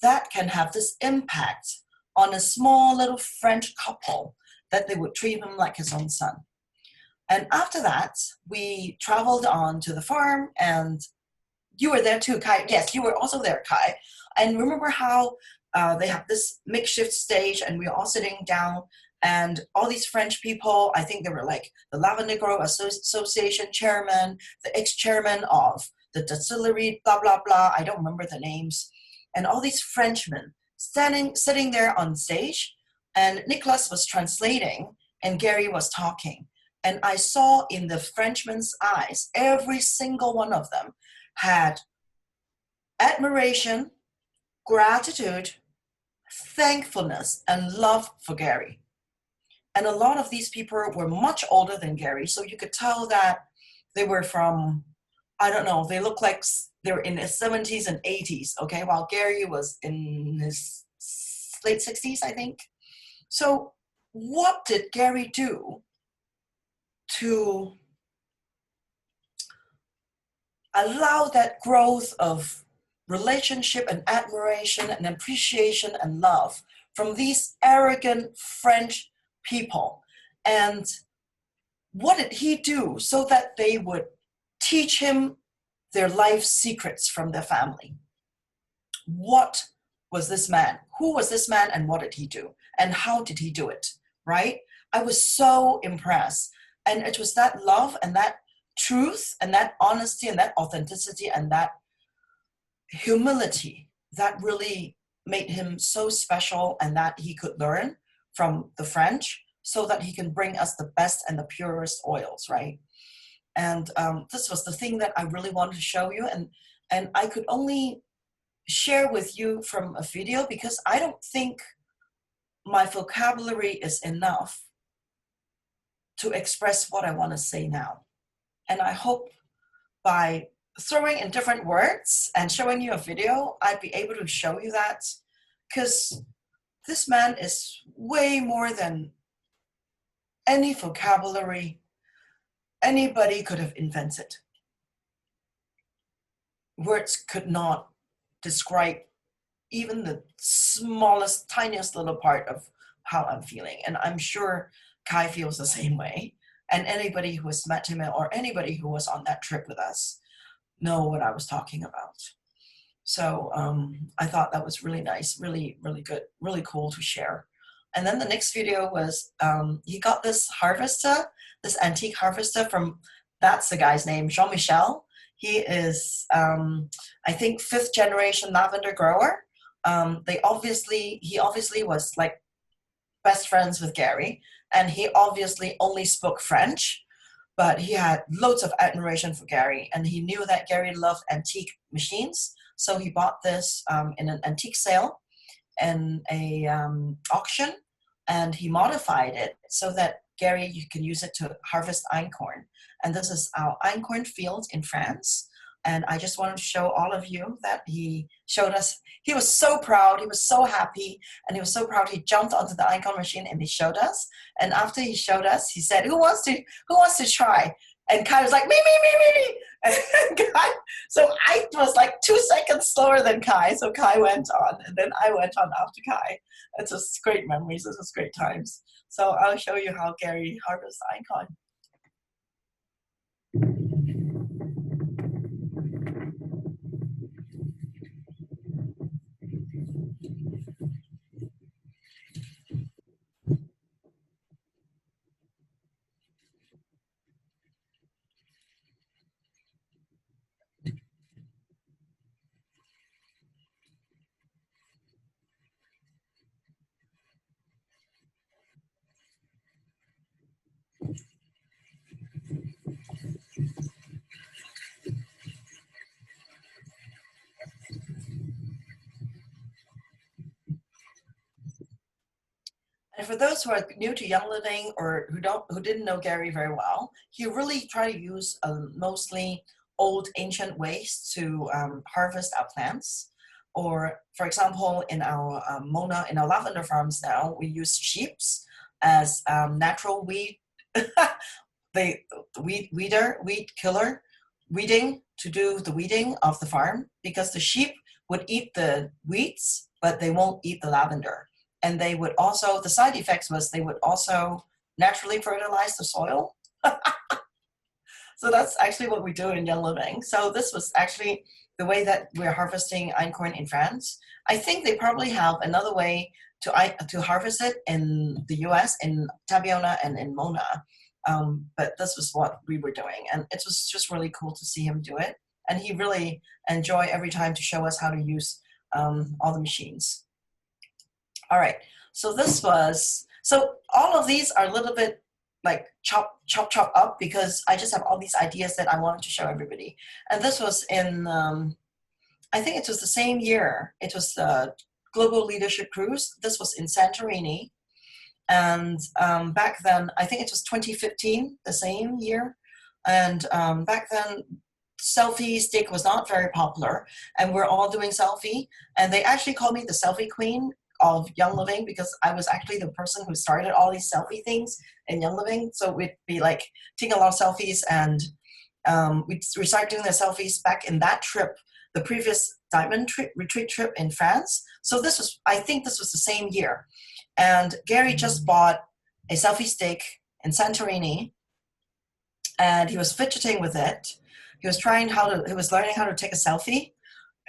that can have this impact on a small little French couple that they would treat him like his own son? And after that, we traveled on to the farm, and you were there too, Kai. Yes, you were also there, Kai. And remember how they have this makeshift stage, and we were all sitting down, and all these French people, I think they were like the Lavender Grove Association chairman, the ex-chairman of the distillery, blah, blah, blah. I don't remember the names. And all these Frenchmen sitting there on stage, and Nicolas was translating, and Gary was talking. And I saw in the Frenchman's eyes, every single one of them had admiration, gratitude, thankfulness, and love for Gary. And a lot of these people were much older than Gary, so you could tell that they were from, I don't know, they looked like they were in his 70s and 80s, okay, while Gary was in his late 60s, I think. So what did Gary do to allow that growth of relationship and admiration and appreciation and love from these arrogant French people? And what did he do so that they would teach him their life secrets from their family? What was this man? Who was this man, and what did he do? And how did he do it, right? I was so impressed. And it was that love and that truth and that honesty and that authenticity and that humility that really made him so special, and that he could learn from the French so that he can bring us the best and the purest oils, right? And this was the thing that I really wanted to show you. And I could only share with you from a video because I don't think my vocabulary is enough to express what I want to say now. And I hope by throwing in different words and showing you a video, I'd be able to show you that, because this man is way more than any vocabulary anybody could have invented. Words could not describe even the smallest, tiniest little part of how I'm feeling. And I'm sure Kai feels the same way. And anybody who has met him or anybody who was on that trip with us know what I was talking about. So I thought that was really nice, really, really good, really cool to share. And then the next video was he got this harvester, this antique harvester from, that's the guy's name, Jean-Michel. He is, I think, 5th generation lavender grower. He obviously was like best friends with Gary, and he obviously only spoke French, but he had loads of admiration for Gary, and he knew that Gary loved antique machines. So he bought this in an antique sale and a auction, and he modified it so that Gary, you can use it to harvest einkorn. And this is our einkorn field in France. And I just wanted to show all of you that he showed us. He was so proud. He was so happy. And he was so proud. He jumped onto the einkorn machine and he showed us. And after he showed us, he said, who wants to try? And Kai was like, me. And Kai, so I was like 2 seconds slower than Kai. So Kai went on, and then I went on after Kai. It's just great memories. It was great times. So I'll show you how Gary harvests einkorn. And for those who are new to Young Living or who didn't know Gary very well, he really tried to use mostly old ancient ways to harvest our plants. Or, for example, in our lavender farms now, we use sheep as natural weed, weed killer, weeding, to do the weeding of the farm, because the sheep would eat the weeds, but they won't eat the lavender. And they would also, the side effects was they would also naturally fertilize the soil. So that's actually what we do in Young Living. So this was actually the way that we're harvesting einkorn in France. I think they probably have another way to harvest it in the US, in Tabiona and in Mona. But this was what we were doing. And it was just really cool to see him do it. And he really enjoyed every time to show us how to use all the machines. All right, so all of these are a little bit like chop up, because I just have all these ideas that I wanted to show everybody. And this was in, I think it was the same year. It was the Global Leadership Cruise. This was in Santorini. And back then, I think it was 2015, the same year. And back then, selfie stick was not very popular, and we're all doing selfie. And they actually called me the selfie queen of Young Living, because I was actually the person who started all these selfie things in Young Living. So we'd be like taking a lot of selfies, and we started doing the selfies back in that trip, the previous diamond retreat trip in France. So I think this was the same year. And Gary just bought a selfie stick in Santorini, and he was fidgeting with it. He was learning how to take a selfie.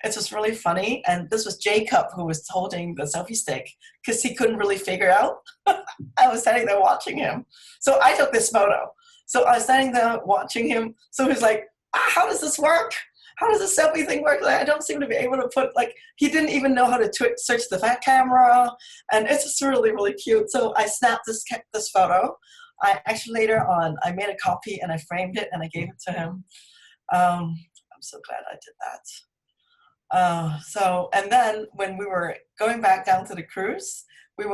It was really funny. And this was Jacob who was holding the selfie stick, because he couldn't really figure out. I was standing there watching him. So I took this photo. So I was standing there watching him. So he's like, how does this work? How does the selfie thing work? Like, I don't seem to be able to put, like, he didn't even know how to switch the fat camera. And it's just really, really cute. So I snapped this photo. I actually later on, I made a copy and I framed it and I gave it to him. I'm so glad I did that. And then when we were going back down to the cruise, when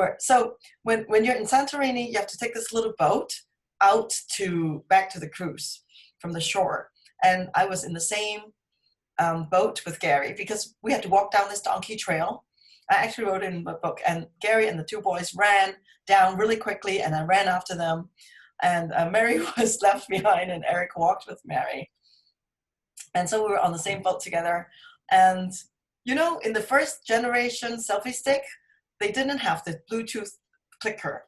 you're in Santorini, you have to take this little boat back to the cruise from the shore. And I was in the same boat with Gary, because we had to walk down this donkey trail. I actually wrote it in my book, and Gary and the two boys ran down really quickly, and I ran after them. And Mary was left behind, and Eric walked with Mary. And so we were on the same boat together. And, you know, in the first generation selfie stick, they didn't have the Bluetooth clicker.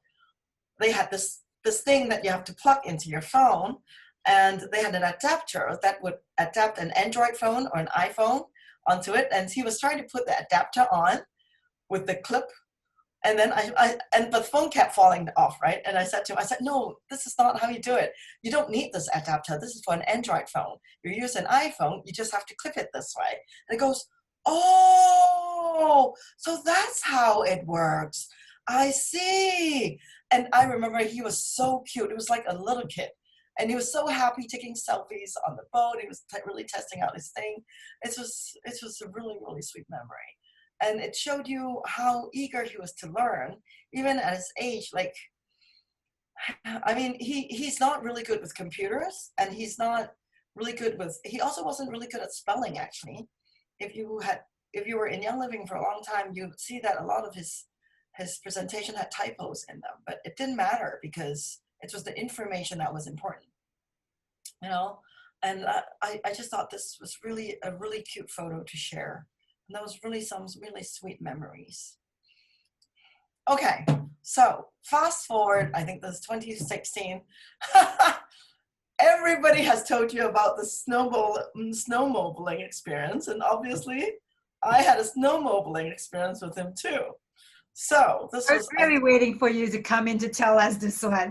They had this this thing that you have to plug into your phone, and they had an adapter that would adapt an Android phone or an iPhone onto it, and he was trying to put the adapter on with the clip, and then but the phone kept falling off, right? And I said to him, I said, no, this is not how you do it. You don't need this adapter. This is for an Android phone. You use an iPhone, you just have to clip it this way. And it goes, oh, so that's how it works. I see. And I remember he was so cute. It was like a little kid. And he was so happy taking selfies on the boat. He was really testing out his thing. It was a really, really sweet memory. And it showed you how eager he was to learn, even at his age. Like, I mean, he's not really good with computers, and he's not really good with, he also wasn't really good at spelling, actually. If you were in Young Living for a long time, you would see that a lot of his presentation had typos in them, but it didn't matter because it was the information that was important, you know? And I just thought this was really a really cute photo to share. And that was really some really sweet memories. Okay, so fast forward, I think this is 2016. Everybody has told you about the snowmobiling experience, and obviously I had a snowmobiling experience with him too. So this I was really waiting for you to come in to tell us this one.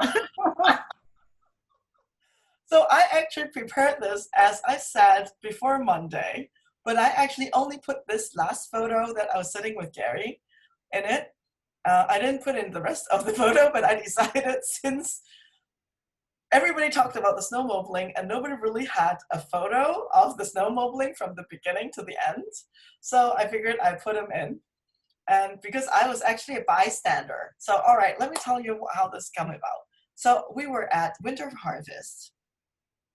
So I actually prepared this, as I said, before Monday, but I actually only put this last photo that I was sitting with Gary in it. I didn't put in the rest of the photo, but I decided, since everybody talked about the snowmobiling and nobody really had a photo of the snowmobiling from the beginning to the end, so I figured I'd put him in. And because I was actually a bystander. So, all right, let me tell you how this came about. So we were at Winter Harvest.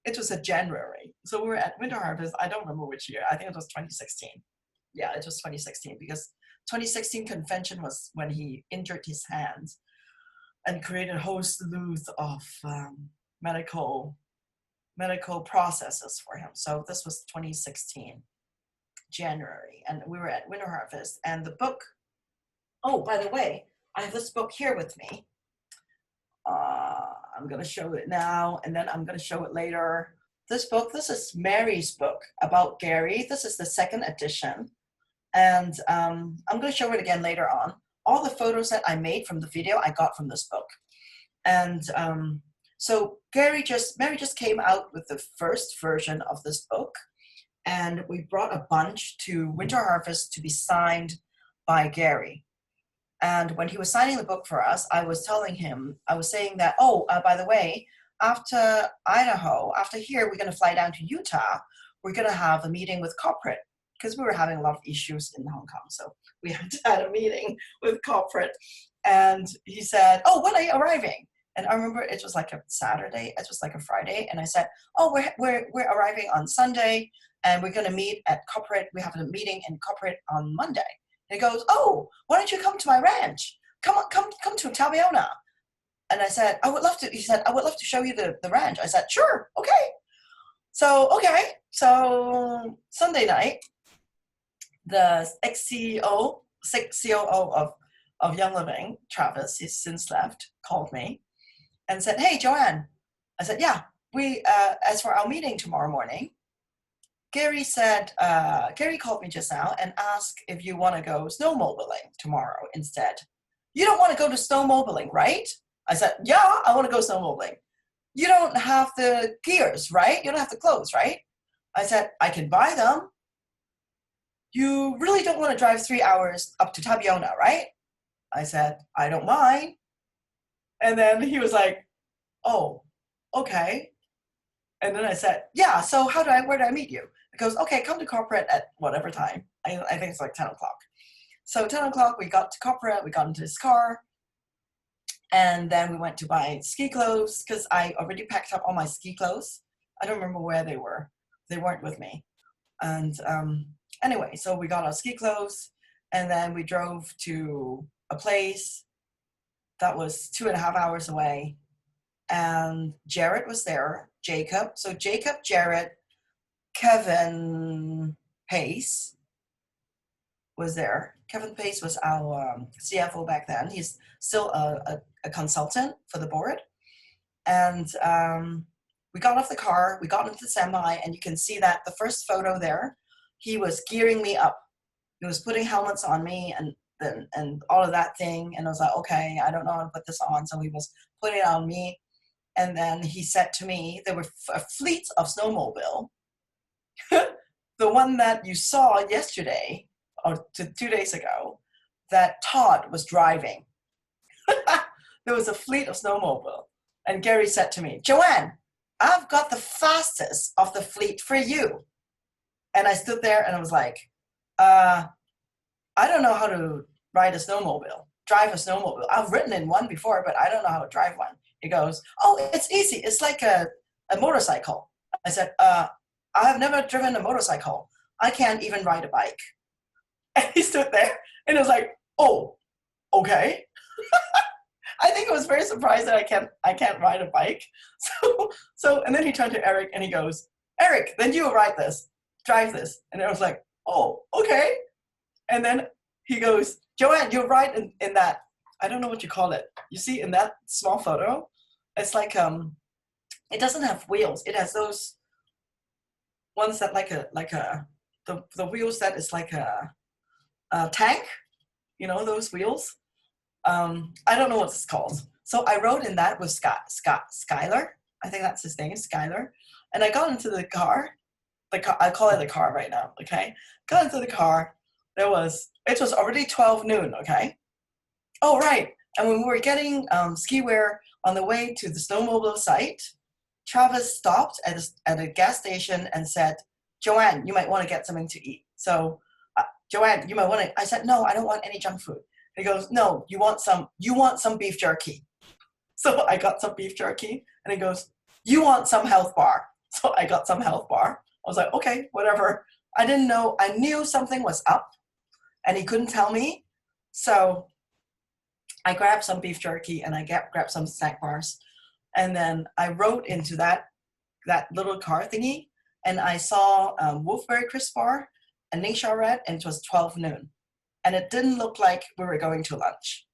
It was a January. So we were at Winter Harvest. I don't remember which year. I think it was 2016. Yeah, it was 2016, because 2016 convention was when he injured his hand and created a whole slew of medical processes for him. So this was 2016, January. And we were at Winter Harvest. And the book, oh, by the way, I have this book here with me. I'm going to show it now, and then I'm going to show it later. This book, this is Mary's book about Gary. This is the second edition. And I'm going to show it again later on. All the photos that I made from the video, I got from this book. And so Mary just came out with the first version of this book. And we brought a bunch to Winter Harvest to be signed by Gary. And when he was signing the book for us, I was saying that, by the way, after Idaho, after here, we're going to fly down to Utah. We're going to have a meeting with corporate, because we were having a lot of issues in Hong Kong. So we had to have a meeting with corporate. And he said, oh, when are you arriving? And I remember it was like a Saturday, it was like a Friday. And I said, oh, we're arriving on Sunday, and we're going to meet at corporate. We have a meeting in corporate on Monday. And he goes, oh, why don't you come to my ranch? Come to Tabiona. And I said, I would love to. He said, I would love to show you the ranch. I said, sure, okay. So Sunday night, the ex-CEO, COO of Young Living, Travis, he's since left, called me and said, hey, Joanne. I said, yeah, as for our meeting tomorrow morning, Gary called me just now and asked if you want to go snowmobiling tomorrow instead. You don't want to go to snowmobiling, right? I said, yeah, I want to go snowmobiling. You don't have the gears, right? You don't have the clothes, right? I said, I can buy them. You really don't want to drive 3 hours up to Tabiona, right? I said, I don't mind. And then he was like, oh, okay. And then I said, yeah, so where do I meet you? He goes, okay, come to corporate at whatever time. I think it's like 10 o'clock. So 10 o'clock, we got to corporate, we got into his car, and then we went to buy ski clothes, because I already packed up all my ski clothes. I don't remember where they were. They weren't with me. And anyway, so we got our ski clothes, and then we drove to a place that was 2.5 hours away. And Jared was there, Jacob. So Jacob, Jared, Kevin Pace was there. Kevin Pace was our CFO back then. He's still a consultant for the board. And we got off the car, we got into the semi, and you can see that the first photo there, he was gearing me up. He was putting helmets on me and all of that thing. And I was like, okay, I don't know how to put this on. So he was putting it on me. And then he said to me, there were a fleet of snowmobile. The one that you saw yesterday, or 2 days ago, that Todd was driving. There was a fleet of snowmobile. And Gary said to me, Joanne, I've got the fastest of the fleet for you. And I stood there and I was like, I don't know how to drive a snowmobile. I've ridden in one before, but I don't know how to drive one. He goes, oh, it's easy. It's like a motorcycle. I said, I have never driven a motorcycle. I can't even ride a bike. And he stood there and was like, oh, okay. I think I was very surprised that I can't ride a bike. So and then he turned to Eric and he goes, Eric, then you drive this. And I was like, oh, okay. And then he goes, Joanne, you're right in that, I don't know what you call it. You see in that small photo, it's like, it doesn't have wheels. It has those ones that the wheels that is like a tank, those wheels. I don't know what it's called. So I rode in that with Skylar. I think that's his name, Skylar. And I got into the car. I call it the car right now, okay? Got into the car. It was already 12 noon, okay? Oh, right. And when we were getting ski wear on the way to the snowmobile site, Travis stopped at a gas station and said, Joanne, you might want to get something to eat. So, Joanne, you might want to, I said, no, I don't want any junk food. He goes, no, you want some beef jerky. So I got some beef jerky, and he goes, you want some health bar. So I got some health bar. I was like, okay, whatever. I didn't know, I knew something was up, and he couldn't tell me. So I grabbed some beef jerky, and I grabbed some snack bars. And then I rode into that little car thingy, and I saw Wolfberry Crisp Bar and Ningxia Red, and it was 12 noon. And it didn't look like we were going to lunch.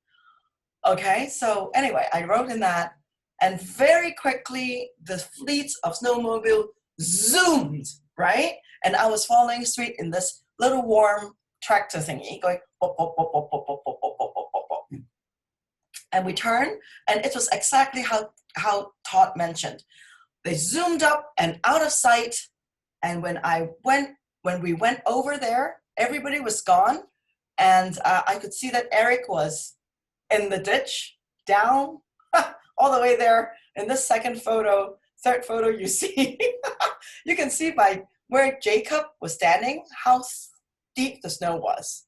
Okay, so anyway, I rode in that, and very quickly, the fleets of snowmobile zoomed, right? And I was following straight in this little warm tractor thingy, going bop, bop, bop, bop, bop, bop, bop, bop, bop, bop, bop. And we turned, and it was exactly how Todd mentioned. They zoomed up and out of sight, and when we went over there, everybody was gone. And I could see that Eric was in the ditch, down, all the way there. In this third photo you see, you can see by where Jacob was standing, how deep the snow was.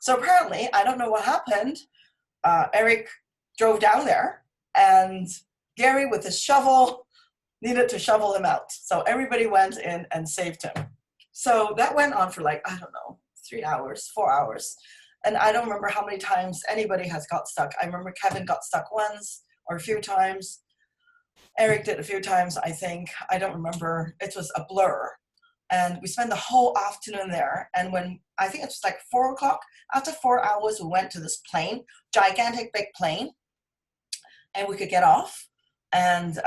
So apparently, I don't know what happened. Eric drove down there, and Gary with his shovel needed to shovel him out. So everybody went in and saved him. So that went on for 3 hours, 4 hours. And I don't remember how many times anybody has got stuck. I remember Kevin got stuck once or a few times. Eric did a few times, I think. I don't remember. It was a blur. And we spent the whole afternoon there. And when, I think it was 4 o'clock, after 4 hours, we went to this plane, gigantic big plane. And we could get off. And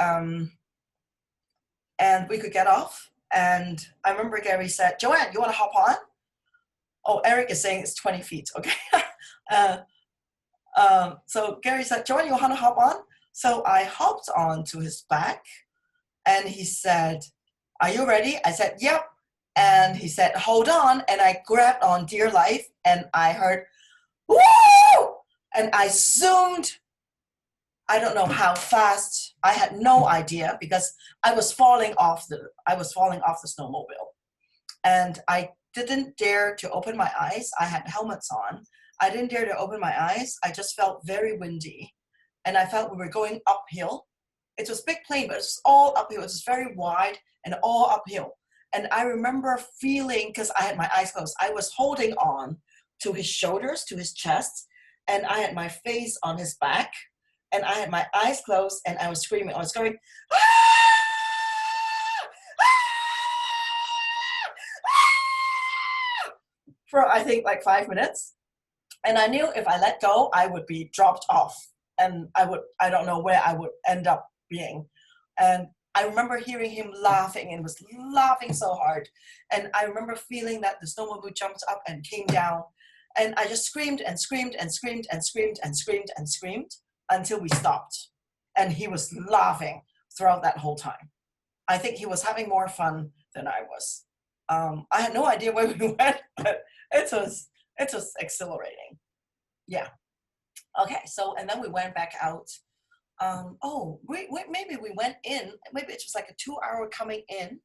we could get off. And I remember Gary said, Joanne, you want to hop on? Oh, Eric is saying it's 20 feet, okay. So Gary said, Joanne, you want to hop on? So I hopped on to his back, and he said, are you ready? I said, yep. And he said, hold on. And I grabbed on dear life, and I heard, woo! And I zoomed. I don't know how fast. I had no idea, because I was falling off the snowmobile. And I didn't dare to open my eyes. I had helmets on. I didn't dare to open my eyes. I just felt very windy. And I felt we were going uphill. It was a big plane, but it was all uphill. It was very wide and all uphill. And I remember feeling, because I had my eyes closed, I was holding on to his shoulders, to his chest, and I had my face on his back, and I had my eyes closed, and I was screaming. I was going, ah! For I think 5 minutes. And I knew if I let go, I would be dropped off, and I don't know where I would end up being. And I remember hearing him laughing and was laughing so hard. And I remember feeling that the snowmobile jumped up and came down. And I just screamed and screamed and screamed and screamed and screamed and screamed until we stopped. And he was laughing throughout that whole time. I think he was having more fun than I was. I had no idea where we went, but it was exhilarating. Yeah. Okay, so, and then we went back out. Maybe we went in, maybe it was like a 2-hour coming in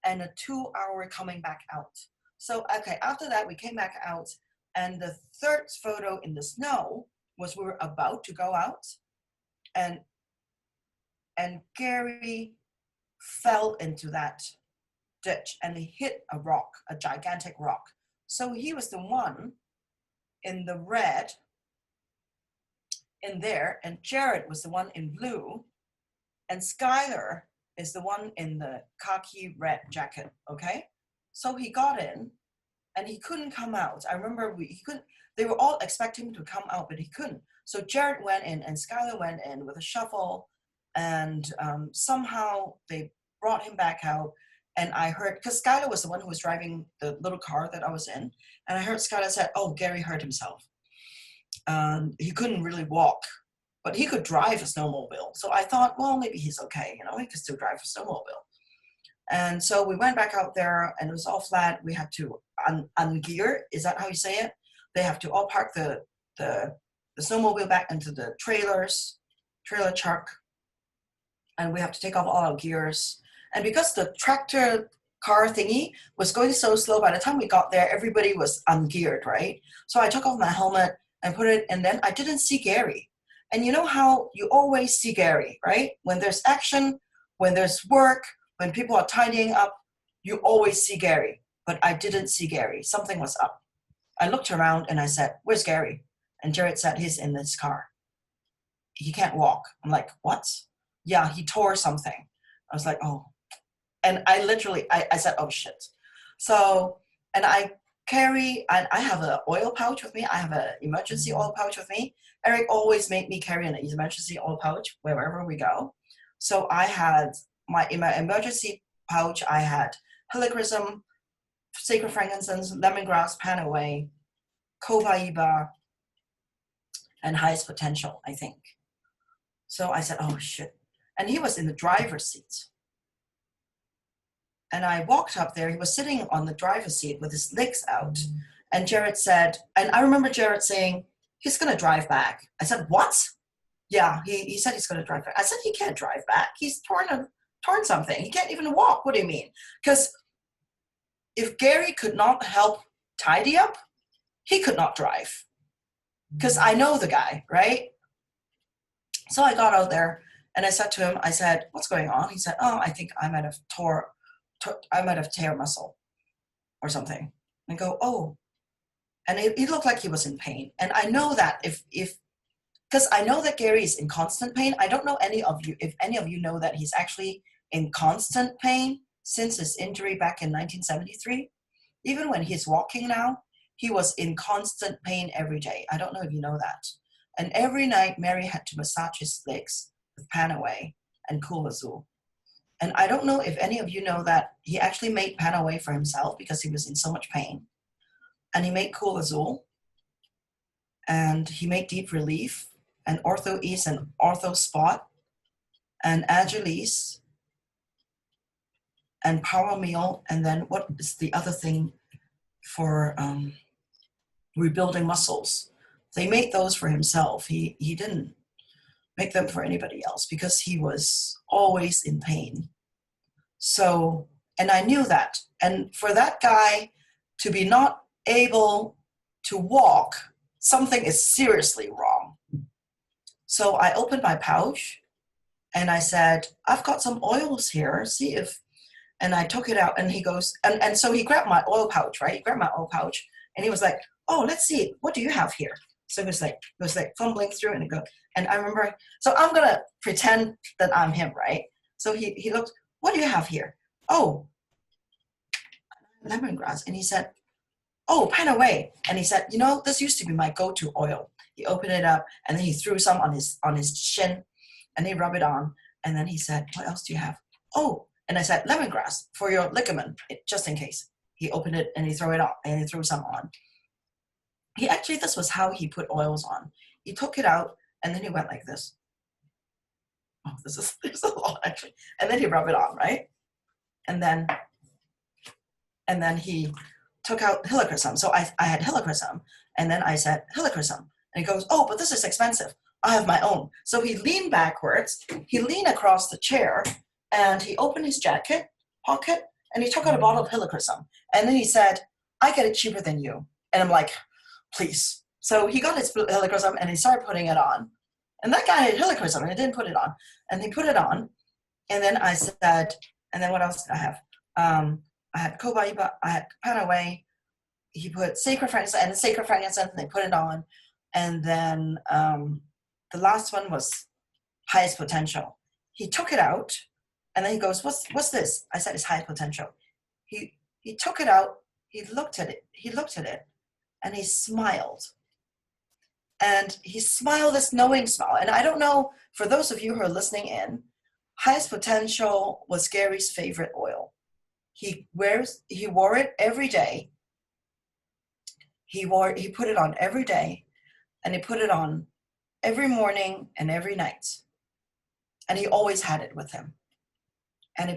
and a 2-hour coming back out. So, okay, after that, we came back out, and the third photo in the snow was we were about to go out, and Gary fell into that ditch, and he hit a rock, a gigantic rock. So he was the one in the red in there, and Jared was the one in blue, and Skylar is the one in the khaki red jacket, okay? So he got in, and he couldn't come out. I remember they were all expecting him to come out, but he couldn't. So Jared went in, and Skylar went in with a shovel, and somehow they brought him back out. And I heard, because Skylar was the one who was driving the little car that I was in, and I heard Skylar say, "Oh, Gary hurt himself." He couldn't really walk, but he could drive a snowmobile. So I thought, well, maybe he's okay, you know, he could still drive a snowmobile. And so we went back out there, and it was all flat. We had to ungear. Is that how you say it? They have to all park the snowmobile back into the trailer truck, and we have to take off all our gears. And because the tractor car thingy was going so slow, by the time we got there, everybody was ungeared, right? So I took off my helmet and put it, and then I didn't see Gary. And you know how you always see Gary, right? When there's action, when there's work, when people are tidying up, you always see Gary. But I didn't see Gary. Something was up. I looked around and I said, "Where's Gary?" And Jared said, "He's in this car. He can't walk." I'm like, "What?" "Yeah, he tore something." I was like, "Oh." And I literally, I said, "Oh shit." So, and I have an oil pouch with me. I have an emergency oil pouch with me. Eric always made me carry an emergency oil pouch wherever we go. So I had in my emergency pouch, I had helichrysum, sacred frankincense, lemongrass, panaway, copaiba, and highest potential, I think. So I said, "Oh shit." And he was in the driver's seat. And I walked up there. He was sitting on the driver's seat with his legs out. And Jared said, and I remember Jared saying, "He's going to drive back." I said, "What?" "Yeah, he said he's going to drive back." I said, "He can't drive back. He's torn something. He can't even walk." "What do you mean?" Because if Gary could not help tidy up, he could not drive. Because I know the guy, right? So I got out there and I said to him, I said, "What's going on?" He said, "Oh, I think I might have tear muscle or something." And I go, "Oh." And he looked like he was in pain. And I know that because I know that Gary is in constant pain. I don't know if any of you know that he's actually in constant pain since his injury back in 1973. Even when he's walking now, he was in constant pain every day. I don't know if you know that. And every night, Mary had to massage his legs with Panaway and Cool Azul. And I don't know if any of you know that he actually made Panaway for himself because he was in so much pain. And he made Cool Azul. And he made Deep Relief and Ortho Ease and Ortho Spot and Agilis and Power Meal. And then what is the other thing for rebuilding muscles? They made those for himself. He didn't make them for anybody else because he was always in pain. So, and I knew that. And for that guy to be not able to walk, something is seriously wrong. So I opened my pouch and I said, "I've got some oils here, see if," and I took it out and he goes, and so he grabbed my oil pouch, right? He grabbed my oil pouch and he was like, "Oh, let's see, what do you have here?" So it was like fumbling through and and I remember, so I'm gonna pretend that I'm him, right? So he looked, "What do you have here?" "Oh, lemongrass." And he said, "Oh, Panaway." And he said, "You know, this used to be my go-to oil." He opened it up and then he threw some on his shin and he rubbed it on. And then he said, what else do you have? Oh, and I said, lemongrass for your ligament, just in case. He opened it and he threw it on, and he threw some on. He actually, this was how he put oils on. He took it out and then he went like this. Oh, there's a lot actually. And then he rubbed it on, right? And then he took out helichrysum. So I had helichrysum, and then I said helichrysum. And he goes, oh, but this is expensive. I have my own. So he leaned backwards, he leaned across the chair, and he opened his jacket pocket, and he took out a bottle of helichrysum. And then he said, I get it cheaper than you. And I'm like, please. So he got his helichrysum, and he started putting it on. And that guy had helichrysum, and he didn't put it on. And he put it on, and then I said, and then what else did I have? I had cobaiba, I had panaway. He put sacred frankincense, and they put it on. And then the last one was highest potential. He took it out, and then he goes, what's this? I said, it's highest potential. He took it out, he looked at it, and he smiled. And he smiled this knowing smile. And I don't know, for those of you who are listening in, highest potential was Gary's favorite oil. He wore it every day. He put it on every day, and he put it on every morning and every night. And he always had it with him. And he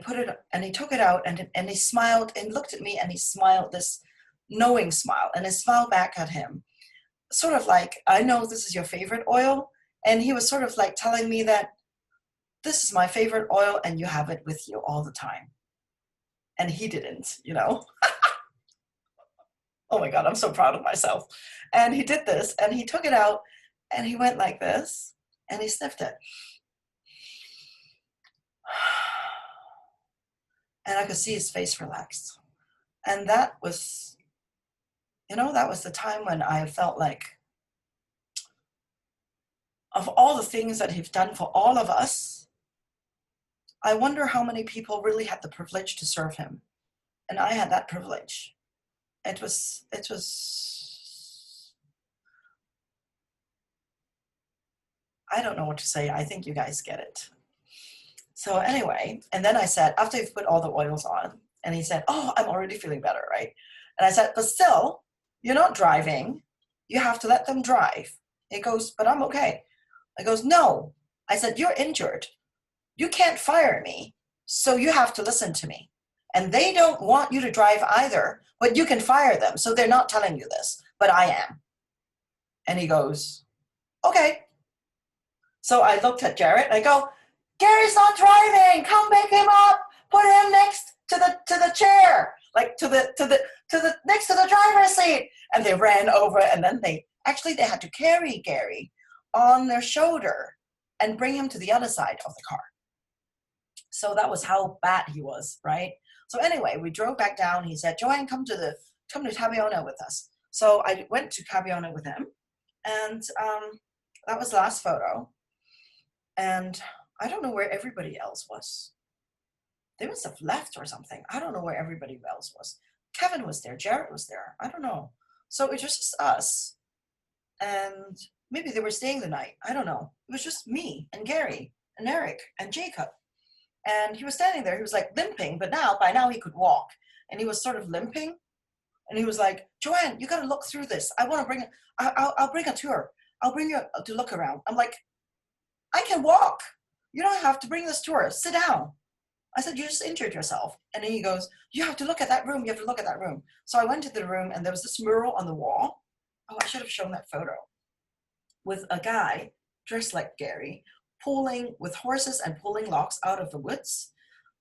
took it out, and he smiled and looked at me, and he smiled this knowing smile, and I smiled back at him. Sort of like, I know this is your favorite oil. And he was sort of like telling me that this is my favorite oil and you have it with you all the time. And he didn't, you know. Oh my God, I'm so proud of myself. And he did this, and he took it out, and he went like this, and he sniffed it. And I could see his face relax. And that was, that was the time when I felt like, of all the things that he's done for all of us, I wonder how many people really had the privilege to serve him. And I had that privilege. It was, I don't know what to say. I think you guys get it. So anyway, and then I said, after you've put all the oils on, and he said, oh, I'm already feeling better, right? And I said, but still, you're not driving. You have to let them drive. He goes, but I'm okay. I goes, no. I said, you're injured. You can't fire me, so you have to listen to me. And they don't want you to drive either, but you can fire them. So they're not telling you this, but I am. And he goes, okay. So I looked at Jarrett and I go, Gary's not driving. Come pick him up. Put him next to the chair, like to the next to the driver's seat. And they ran over, and then they had to carry Gary on their shoulder and bring him to the other side of the car. So that was how bad he was, right? So anyway, we drove back down. He said, Joanne, come to Tabiona with us. So I went to Tabiona with him, and that was the last photo. And I don't know where everybody else was. They must have left or something. I don't know where everybody else was. Kevin was there. Jarrett was there. I don't know. So it was just us. And maybe they were staying the night. I don't know. It was just me and Gary and Eric and Jacob. And he was standing there. He was like limping, but by now he could walk. And he was sort of limping. And he was like, Joanne, you got to look through this. I want to bring I'll bring a tour. I'll bring you to look around. I'm like, I can walk. You don't have to bring this tour. Sit down. I said, you just injured yourself. And then he goes, you have to look at that room. You have to look at that room. So I went to the room, and there was this mural on the wall. Oh, I should have shown that photo. With a guy dressed like Gary, pulling with horses and pulling logs out of the woods.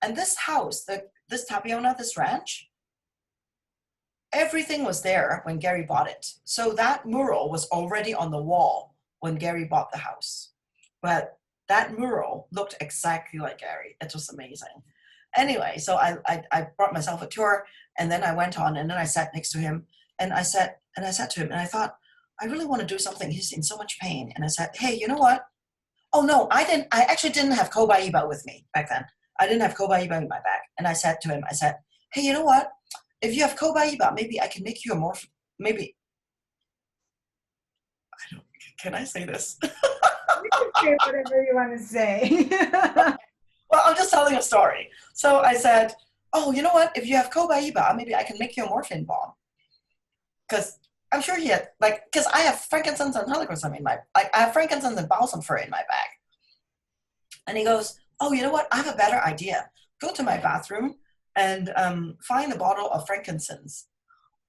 And this house, this Tabiona, this ranch, everything was there when Gary bought it. So that mural was already on the wall when Gary bought the house. But that mural looked exactly like Gary. It was amazing. Anyway, so I brought myself a tour, and then I went on, and then I sat next to him, and I said to him, and I thought, I really want to do something. He's in so much pain. And I said, hey, you know what? Oh no, I actually didn't have cobaiba with me back then. I didn't have cobaiba in my bag. And I said to him, hey, you know what? If you have cobaiba, maybe I can make you can I say this? You can say whatever you want to say. telling a story. So I said, oh, you know what? If you have cobaiba, maybe I can make you a morphine bomb. Because I'm sure he had, like, because I have frankincense and helichrysum in my, like, I have frankincense and balsam fir in my bag. And he goes, oh, you know what? I have a better idea. Go to my bathroom and find a bottle of frankincense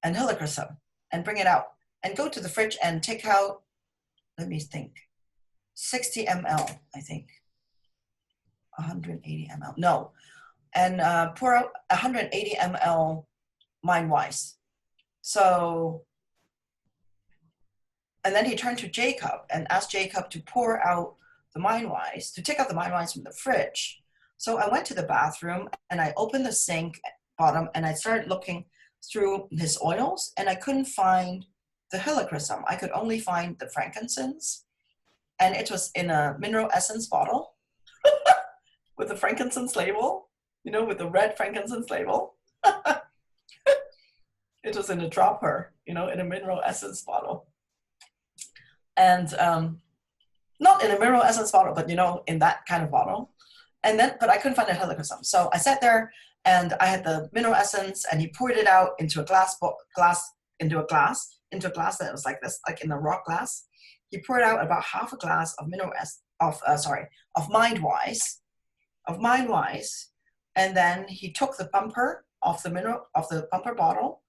and helichrysum and bring it out. And go to the fridge and take out, let me think, 60 ml, I think. 180 ml. No. And pour out 180 ml Mindwise. So, and then he turned to Jacob and asked Jacob to pour out the Mindwise, to take out the Mindwise from the fridge. So I went to the bathroom and I opened the sink bottom and I started looking through his oils and I couldn't find the helichrysum. I could only find the frankincense, and it was in a mineral essence bottle with the frankincense label, you know, with the red frankincense label. It was in a dropper, you know, in a mineral essence bottle. And not in a mineral essence bottle, but, you know, in that kind of bottle. And then, but I couldn't find the helichrysum. So I sat there and I had the mineral essence and he poured it out into a glass that was like this, like in a rock glass. He poured out about half a glass of of Mindwise, and then he took the bumper of the bumper bottle,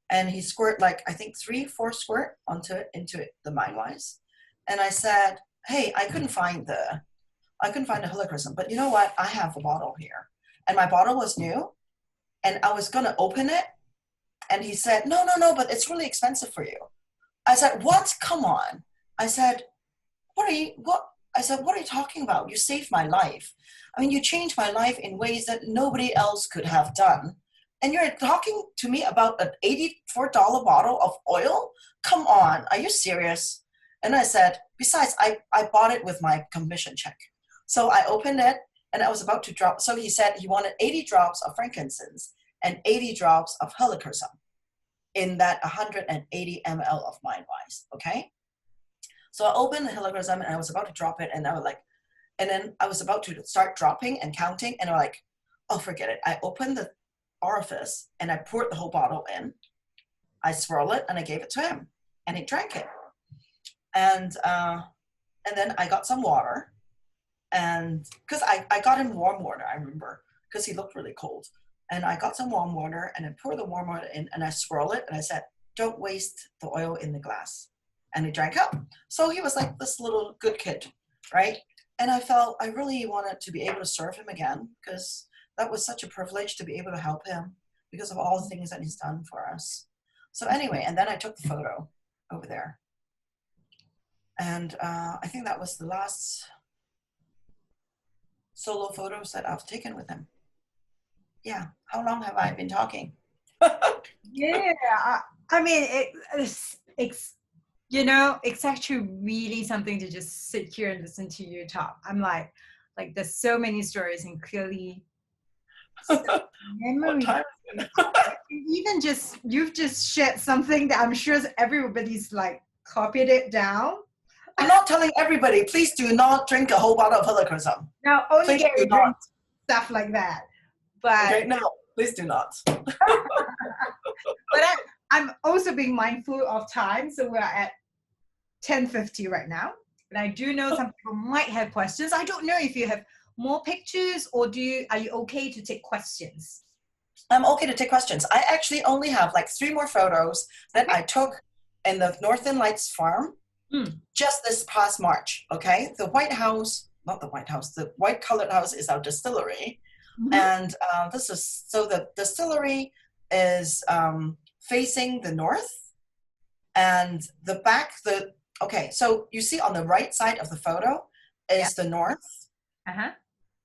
and he squirted like I think 3-4 squirt into the Mindwise, and I said, "Hey, I couldn't find the helichrysum, but you know what? I have a bottle here, and my bottle was new, and I was gonna open it." And he said, no, but it's really expensive for you. I said, what? Come on. I said, what are you talking about? You saved my life. I mean, you changed my life in ways that nobody else could have done. And you're talking to me about an $84 bottle of oil? Come on, are you serious? And I said, besides, I bought it with my commission check. So I opened it and I was about to drop. So he said he wanted 80 drops of frankincense and 80 drops of helichrysum in that 180 ml of Mindwise, okay? So I opened the helichrysum and I was about to drop it and I was like, and then I was about to start dropping and counting and I'm like, oh, forget it. I opened the orifice and I poured the whole bottle in. I swirled it and I gave it to him and he drank it. And then I got some water and because I got him warm water, I remember, because he looked really cold. And I got some warm water and I poured the warm water in and I swirled it and I said, don't waste the oil in the glass. And he drank up. So he was like this little good kid, right? And I felt I really wanted to be able to serve him again because that was such a privilege to be able to help him because of all the things that he's done for us. So anyway, and then I took the photo over there. And I think that was the last solo photos that I've taken with him. Yeah, how long have I been talking? Yeah, I mean, it's you know, it's actually really something to just sit here and listen to you talk. I'm like there's so many stories and clearly memories. Even just you've just shared something that I'm sure everybody's like copied it down. I'm not telling everybody, please do not drink a whole bottle of helichrysum. No, only please Gary drinks stuff like that. But okay, no, please do not. But I'm also being mindful of time, so we're at 10:50 right now. But I do know some people might have questions. I don't know if you have more pictures or are you okay to take questions? I'm okay to take questions. I actually only have like 3 more photos that I took in the Northern Lights farm just this past March, okay? The white colored house is our distillery. Mm-hmm. And the distillery is facing the north and okay, so you see on the right side of the photo is the north. Uh-huh.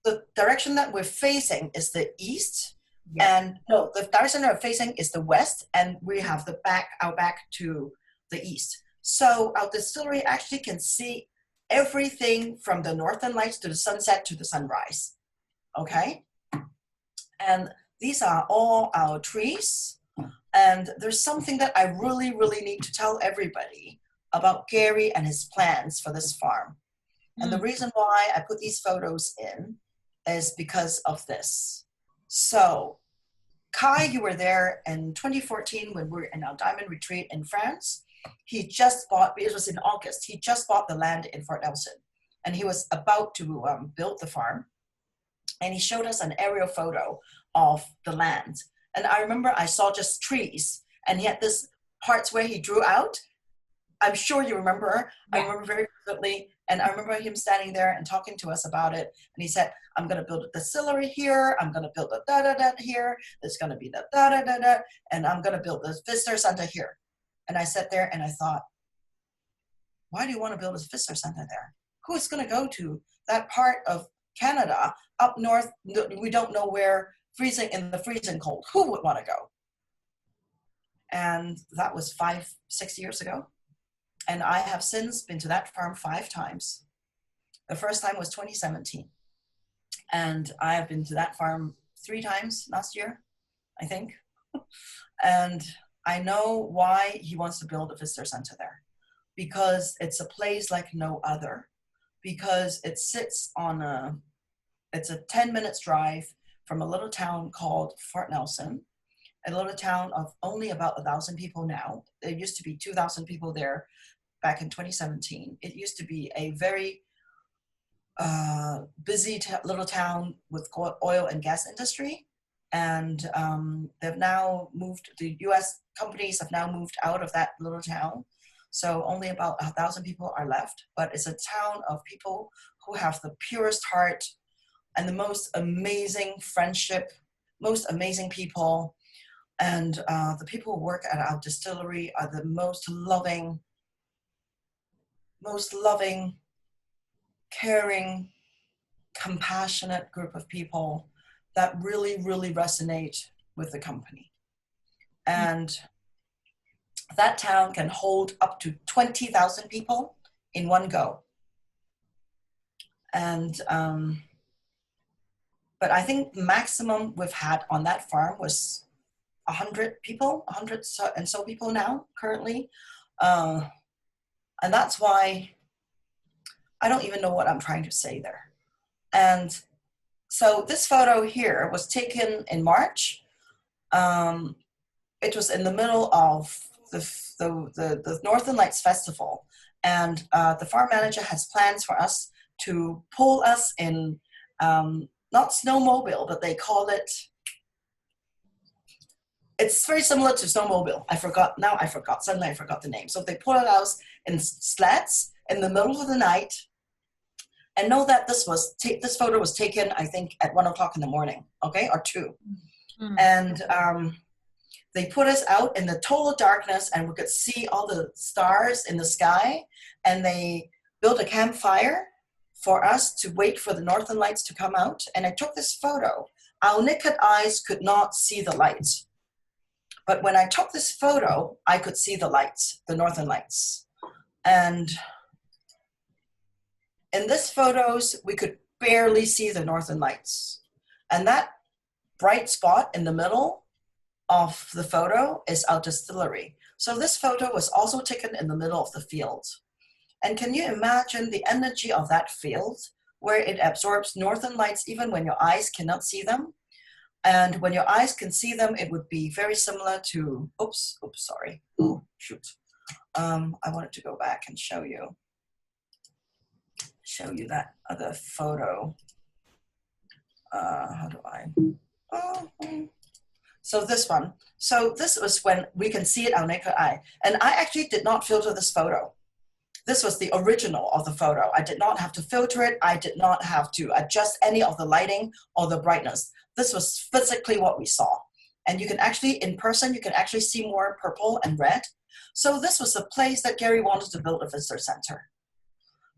The direction that we're facing is the east. Yeah. And no, the direction that we're facing is the west, and we have our back to the east. So our distillery actually can see everything from the northern lights to the sunset to the sunrise, okay? And these are all our trees. And there's something that I really, really need to tell everybody about Gary and his plans for this farm. And the reason why I put these photos in is because of this. So, Kai, you were there in 2014 when we were in our diamond retreat in France. He just bought, it was in August, he just bought the land in Fort Nelson, and he was about to build the farm. And he showed us an aerial photo of the land. And I remember I saw just trees, and he had this parts where he drew out. I'm sure you remember. Yeah. I remember very vividly. And I remember him standing there and talking to us about it. And he said, I'm going to build a distillery here. I'm going to build a da-da-da here. There's going to be the da-da-da-da. And I'm going to build this visitor center here. And I sat there and I thought, why do you want to build a visitor center there? Who is going to go to that part of Canada up north? We don't know where, freezing in the freezing cold. Who would want to go? And that was 5-6 years ago. And I have since been to that farm 5 times. The first time was 2017. And I have been to that farm 3 times last year, I think. And I know why he wants to build a visitor center there. Because it's a place like no other. Because it sits on it's a 10 minutes drive from a little town called Fort Nelson. A little town of only about 1,000 people now. There used to be 2,000 people there back in 2017. It used to be a very busy little town with oil and gas industry. And they've now moved, the US companies have now moved out of that little town. So only about 1,000 people are left, but it's a town of people who have the purest heart and the most amazing friendship, most amazing people. And the people who work at our distillery are the most loving, caring, compassionate group of people that really, really resonate with the company. And that town can hold up to 20,000 people in one go. And, but I think the maximum we've had on that farm was 100 people, 100 and so people now currently. And that's why I don't even know what I'm trying to say there. And so this photo here was taken in March. It was in the middle of the Northern Lights Festival. And the farm manager has plans for us to pull us in, not snowmobile, but they call it, it's very similar to snowmobile. Suddenly I forgot the name. So they pull us in sleds in the middle of the night. And know that this photo was taken, I think, at 1 o'clock in the morning, okay, or 2. Mm-hmm. And they put us out in the total darkness, and we could see all the stars in the sky. And they built a campfire for us to wait for the Northern Lights to come out. And I took this photo. Our naked eyes could not see the lights. But when I took this photo, I could see the lights, the Northern Lights. And in this photos, we could barely see the Northern Lights. And that bright spot in the middle of the photo is our distillery. So this photo was also taken in the middle of the field. And can you imagine the energy of that field where it absorbs Northern Lights even when your eyes cannot see them? And when your eyes can see them, it would be very similar to, sorry. Oh, shoot. I wanted to go back and show you that other photo. How do I? So this one. So this was when we can see it our naked eye. And I actually did not filter this photo. This was the original of the photo. I did not have to filter it. I did not have to adjust any of the lighting or the brightness. This was physically what we saw. And you can actually, in person, you can actually see more purple and red. So this was the place that Gary wanted to build a visitor center.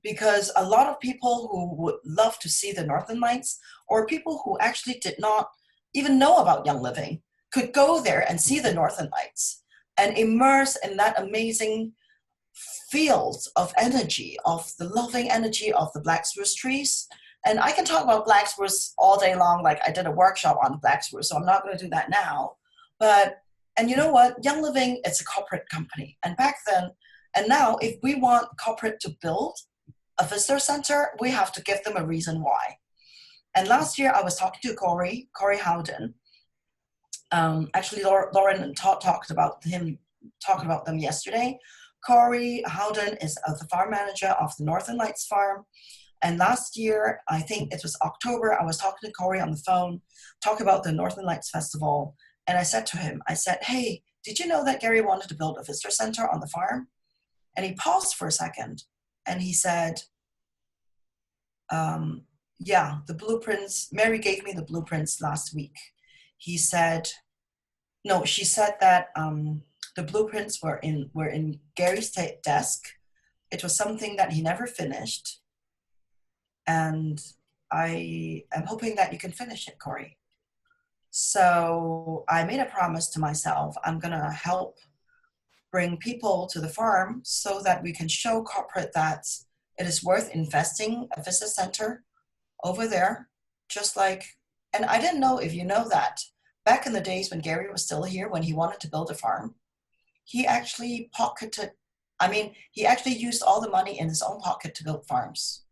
Because a lot of people who would love to see the Northern Lights, or people who actually did not even know about Young Living, could go there and see the Northern Lights and immerse in that amazing field of energy, of the loving energy of the black spruce trees. And I can talk about black spruce all day long, like I did a workshop on black spruce, so I'm not going to do that now. And you know what? Young Living, it's a corporate company. And back then, and now, if we want corporate to build a visitor center, we have to give them a reason why. And last year I was talking to Corey Howden. Actually, Lauren and Todd talked about them yesterday. Corey Howden is the farm manager of the Northern Lights Farm. And last year, I think it was October, I was talking to Corey on the phone, talking about the Northern Lights Festival. And I said to him, hey, did you know that Gary wanted to build a visitor center on the farm? And he paused for a second and he said, yeah, the blueprints, Mary gave me the blueprints last week. She said that the blueprints were in Gary's desk. It was something that he never finished. And I am hoping that you can finish it, Corey. So I made a promise to myself. I'm going to help bring people to the farm so that we can show corporate that it is worth investing a visitor center over there. Just like, and I didn't know if you know that, back in the days when Gary was still here, when he wanted to build a farm, he actually used all the money in his own pocket to build farms.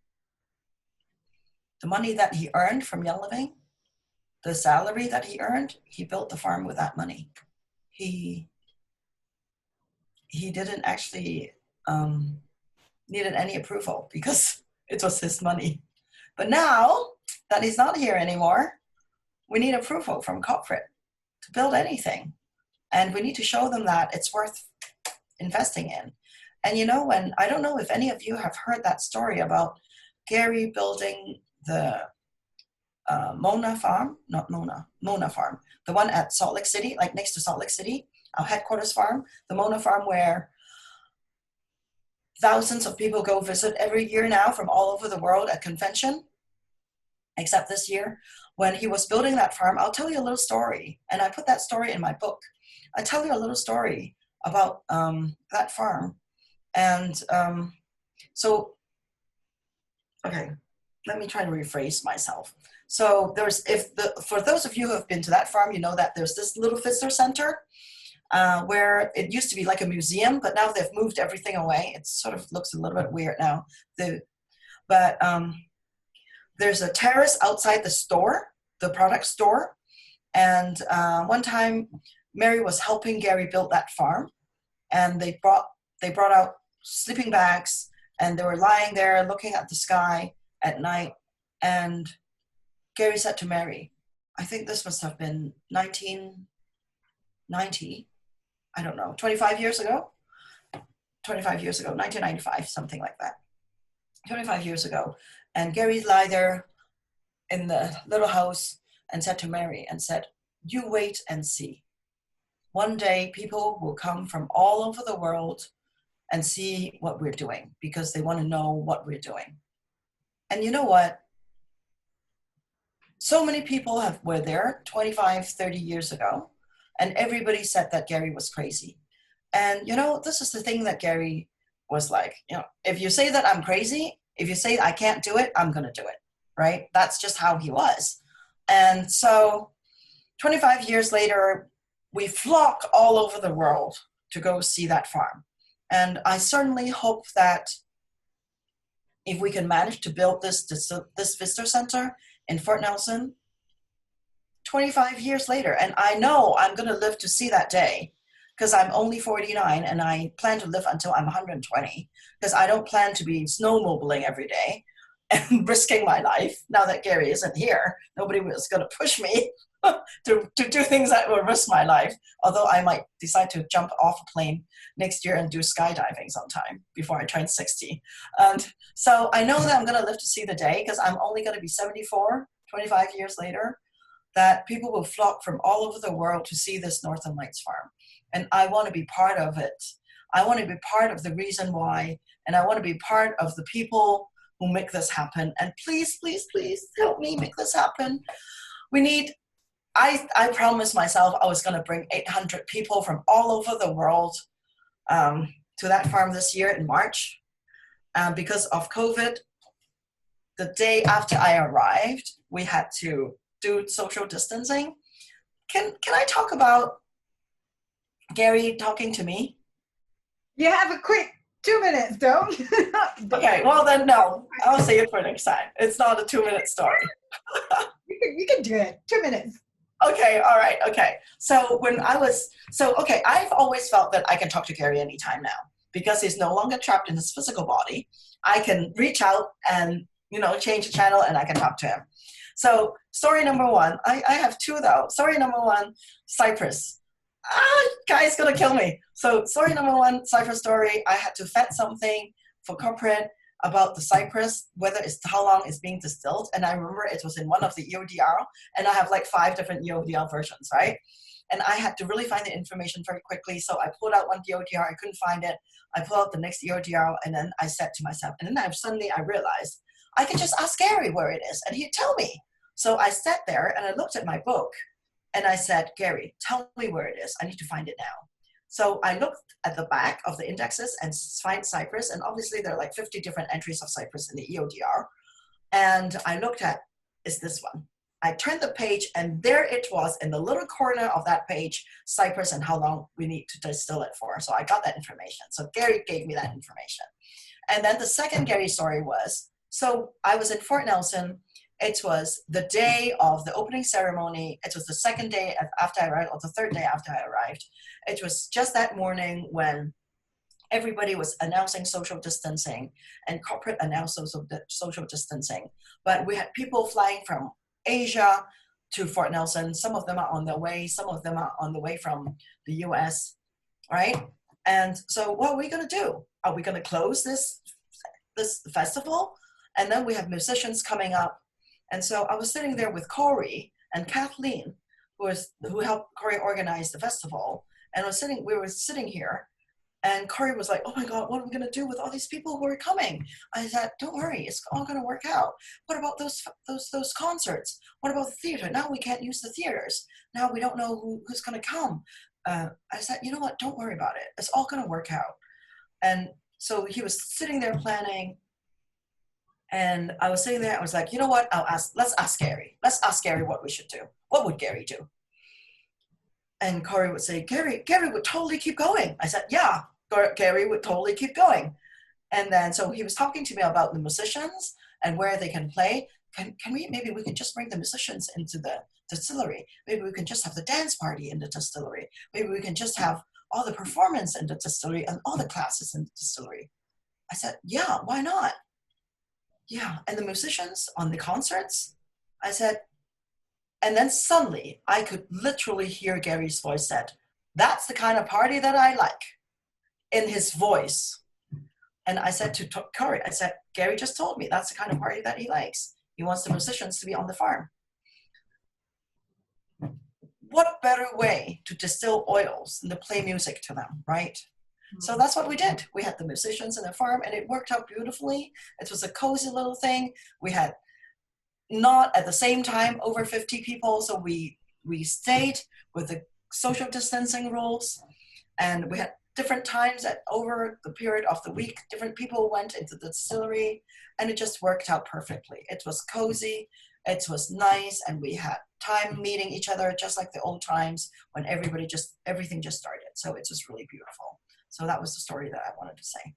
The money that he earned from Young Living, the salary that he earned, he built the farm with that money. He didn't actually needed any approval because it was his money. But now that he's not here anymore, we need approval from corporate to build anything. And we need to show them that it's worth investing in. And I don't know if any of you have heard that story about Gary building the Mona farm, the one at Salt Lake City, like next to Salt Lake City, our headquarters farm, the Mona farm where thousands of people go visit every year now from all over the world at convention, except this year. When he was building that farm, I'll tell you a little story, and I put that story in my book. I tell you a little story about that farm. And okay, let me try to rephrase myself. So for those of you who have been to that farm, you know that there's this little visitor center where it used to be like a museum, but now they've moved everything away. It sort of looks a little bit weird now. But there's a terrace outside the store, the product store. And one time, Mary was helping Gary build that farm, and they brought out sleeping bags, and they were lying there looking at the sky at night. And Gary said to Mary, I think this must have been 1990, I don't know, 25 years ago, 1995, something like that, 25 years ago. And Gary lay there in the little house and said to Mary, you wait and see. One day people will come from all over the world and see what we're doing because they want to know what we're doing. And you know what? So many people were there 25, 30 years ago, and everybody said that Gary was crazy. And this is the thing that Gary was like, if you say that I'm crazy, if you say I can't do it, I'm going to do it, right? That's just how he was. And so 25 years later, we flock all over the world to go see that farm. And I certainly hope that if we can manage to build this visitor center in Fort Nelson 25 years later, and I know I'm going to live to see that day because I'm only 49 and I plan to live until I'm 120 because I don't plan to be snowmobiling every day and risking my life. Now that Gary isn't here, nobody was going to push me to do things that will risk my life, although I might decide to jump off a plane next year and do skydiving sometime before I turn 60. And so I know that I'm going to live to see the day because I'm only going to be 74, 25 years later, that people will flock from all over the world to see this Northern Lights farm. And I want to be part of it. I want to be part of the reason why, and I want to be part of the people who make this happen. And please, please, please help me make this happen. I promised myself I was going to bring 800 people from all over the world to that farm this year in March. Because of COVID, the day after I arrived, we had to do social distancing. Can I talk about Gary talking to me? You have a quick 2 minutes, don't. Okay, well then no, I'll say it for next time. It's not a 2-minute story. You can do it. 2 minutes. Okay, all right, okay. So I've always felt that I can talk to Gary anytime now because he's no longer trapped in his physical body. I can reach out and, change the channel and I can talk to him. So story number one, I have two though. Story number one, Cyprus. Guy's gonna kill me. So story number one, Cyprus story, I had to vet something for corporate about the Cyprus, how long it's being distilled. And I remember it was in one of the EODR, and I have like 5 different EODR versions, right? And I had to really find the information very quickly. So I pulled out one EODR, I couldn't find it. I pulled out the next EODR, and then I said to myself, and then suddenly I realized I could just ask Gary where it is, and he'd tell me. So I sat there and I looked at my book, and I said, Gary, tell me where it is. I need to find it now. So I looked at the back of the indexes and find Cyprus, and obviously there are like 50 different entries of Cyprus in the EODR. And I looked at, is this one? I turned the page, and there it was in the little corner of that page, Cyprus and how long we need to distill it for. So I got that information. So Gary gave me that information. And then the second Gary story was, so I was in Fort Nelson. It was the day of the opening ceremony. It was the second day after I arrived, or the third day after I arrived. It was just that morning when everybody was announcing social distancing and corporate announced social distancing. But we had people flying from Asia to Fort Nelson. Some of them are on their way. Some of them are on the way from the US, right? And so what are we going to do? Are we going to close this festival? And then we have musicians coming up. And so I was sitting there with Corey and Kathleen, who helped Corey organize the festival. And we were sitting here, and Corey was like, oh my God, what are we going to do with all these people who are coming? I said, don't worry, it's all going to work out. What about those concerts? What about the theater? Now we can't use the theaters. Now we don't know who's going to come. I said, you know what, don't worry about it. It's all going to work out. And so he was sitting there planning. And I was sitting there, I was like, you know what, let's ask Gary. Let's ask Gary what we should do. What would Gary do? And Corey would say, Gary would totally keep going. I said, yeah, Gary would totally keep going. And then, so he was talking to me about the musicians and where they can play. Maybe we can just bring the musicians into the distillery. Maybe we can just have the dance party in the distillery. Maybe we can just have all the performance in the distillery and all the classes in the distillery. I said, yeah, why not? Yeah, and the musicians on the concerts, I said, and then suddenly I could literally hear Gary's voice said, that's the kind of party that I like, in his voice. And I said to Corey, I said, Gary just told me that's the kind of party that he likes. He wants the musicians to be on the farm. What better way to distill oils than to play music to them, right? So that's what we did. We had the musicians in the farm, and it worked out beautifully. It was a cozy little thing. We had not at the same time over 50 people, so we stayed with the social distancing rules, and we had different times over the period of the week. Different people went into the distillery, and it just worked out perfectly. It was cozy, it was nice, and we had time meeting each other just like the old times when everything just started. So it was really beautiful. So that was the story that I wanted to say.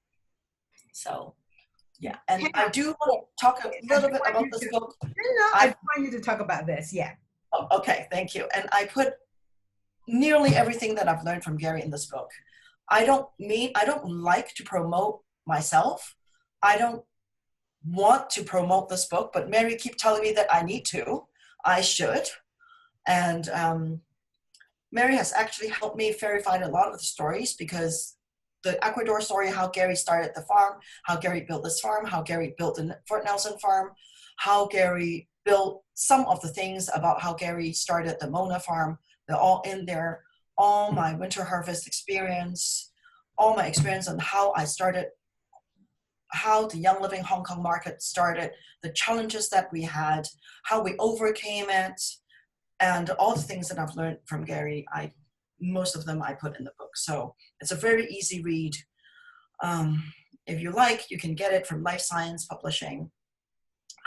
So, yeah. And I do want to talk a little bit about this book. I want you to talk about this, yeah. Okay, thank you. And I put nearly everything that I've learned from Gary in this book. I don't like to promote myself. I don't want to promote this book, but Mary keeps telling me that I need to. I should. And Mary has actually helped me verify a lot of the stories, because the Ecuador story, how Gary started the farm, how Gary built this farm, how Gary built the Fort Nelson farm, how Gary built some of the things about how Gary started the Mona farm, they're all in there. All my winter harvest experience, all my experience on how I started, how the Young Living Hong Kong market started, the challenges that we had, how we overcame it, and all the things that I've learned from Gary, most of them I put in the book. So it's a very easy read. If you like, you can get it from Life Science Publishing.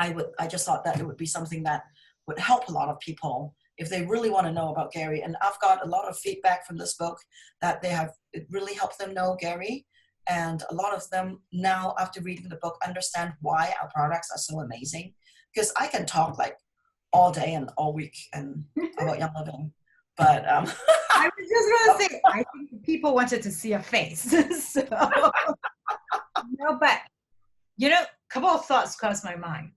I just thought that it would be something that would help a lot of people if they really want to know about Gary. And I've got a lot of feedback from this book that it really helped them know Gary. And a lot of them now, after reading the book, understand why our products are so amazing. Because I can talk like all day and all week and about Young Living. But I was just going to say, I think people wanted to see a face. So, no, but, you know, a couple of thoughts crossed my mind.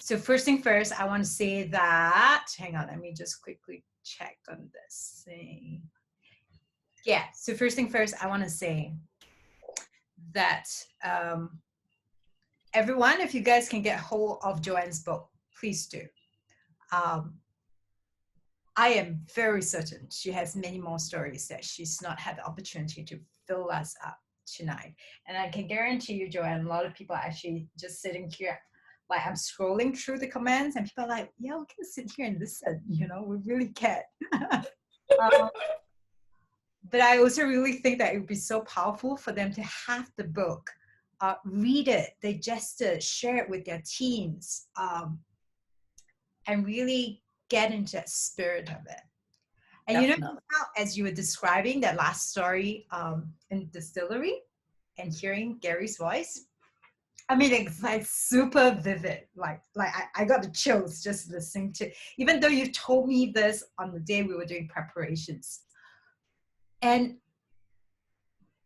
So first thing first, I want to say that, hang on, let me just quickly check on this thing. Yeah, so first thing first, I want to say that everyone, if you guys can get hold of Joanne's book, please do. I am very certain she has many more stories that she's not had the opportunity to fill us up tonight. And I can guarantee you, Joanne, a lot of people are actually just sitting here. Like I'm scrolling through the comments and people are like, yeah, we can sit here and listen, you know, we really can. But I also really think that it would be so powerful for them to have the book, read it, digest it, share it with their teams, and really get into that spirit of it. And Definitely. you know how, as you were describing that last story in distillery and hearing Gary's voice, I mean, it's like super vivid. Like I got the chills just listening to, even though you told me this on the day we were doing preparations.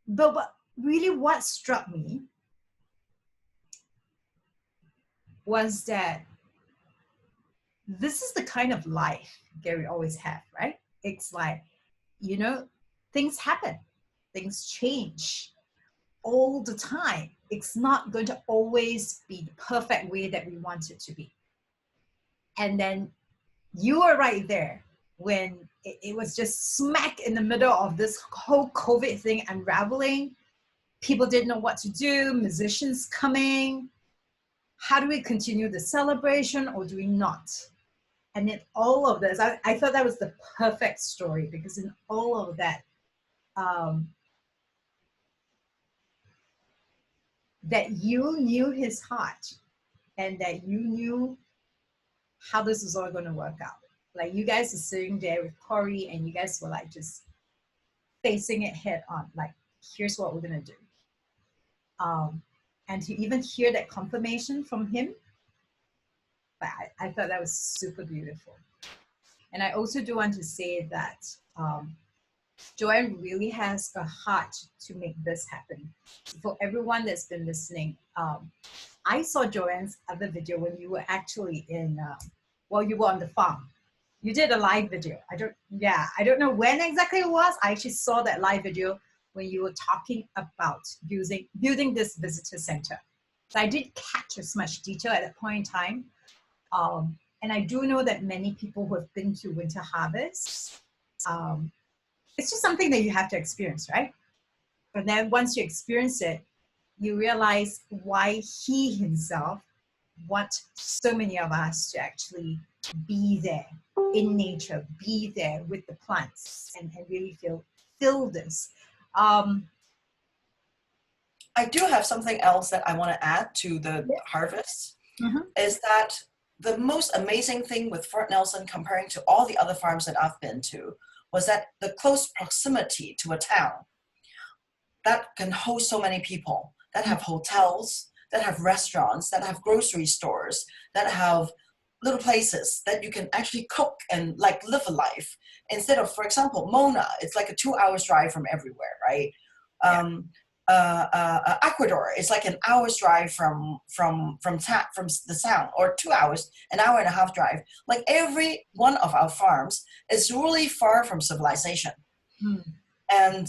But what struck me was that this is the kind of life Gary always had, right? It's like, you know, things happen, things change all the time. It's not going to always be the perfect way that we want it to be. And then you were right there when it was just smack in the middle of this whole COVID thing unraveling. People didn't know what to do, musicians coming. How do we continue the celebration or do we not? And in all of this, I thought that was the perfect story because in all of that, that you knew his heart and that you knew how this is all going to work out. Like you guys are sitting there with Corey and you guys were like just facing it head on. Like, here's what we're going to do. And to even hear that confirmation from him, I thought that was super beautiful. And I also do want to say that Joanne really has a heart to make this happen. For everyone that's been listening, I saw Joanne's other video when you were actually in, you were on the farm. You did a live video. I don't know when exactly it was. I actually saw that live video when you were talking about building this visitor center. So I did catch as much detail at that point in time. And I do know that many people who have been to Winter Harvest, it's just something that you have to experience, right? And then once you experience it, you realize why he himself wants so many of us to actually be there in nature, be there with the plants and really feel this. I do have something else that I want to add to the harvest, is that the most amazing thing with Fort Nelson comparing to all the other farms that I've been to was that the close proximity to a town that can host so many people, that have hotels, that have restaurants, that have grocery stores, that have little places that you can actually cook and like live a life. Instead of, for example, Mona, it's like a 2 hours drive from everywhere, right? Ecuador, it's like an hour's drive from the town, or 2 hours, an hour and a half drive. Like every one of our farms is really far from civilization. And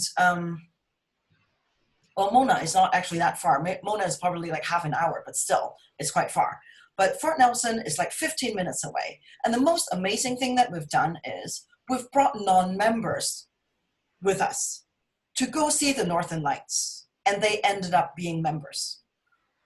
well, Mona is not actually that far. Mona is probably like half an hour, but still, it's quite far. But Fort Nelson is like 15 minutes away. And the most amazing thing that we've done is we've brought non-members with us to go see the Northern Lights. And they ended up being members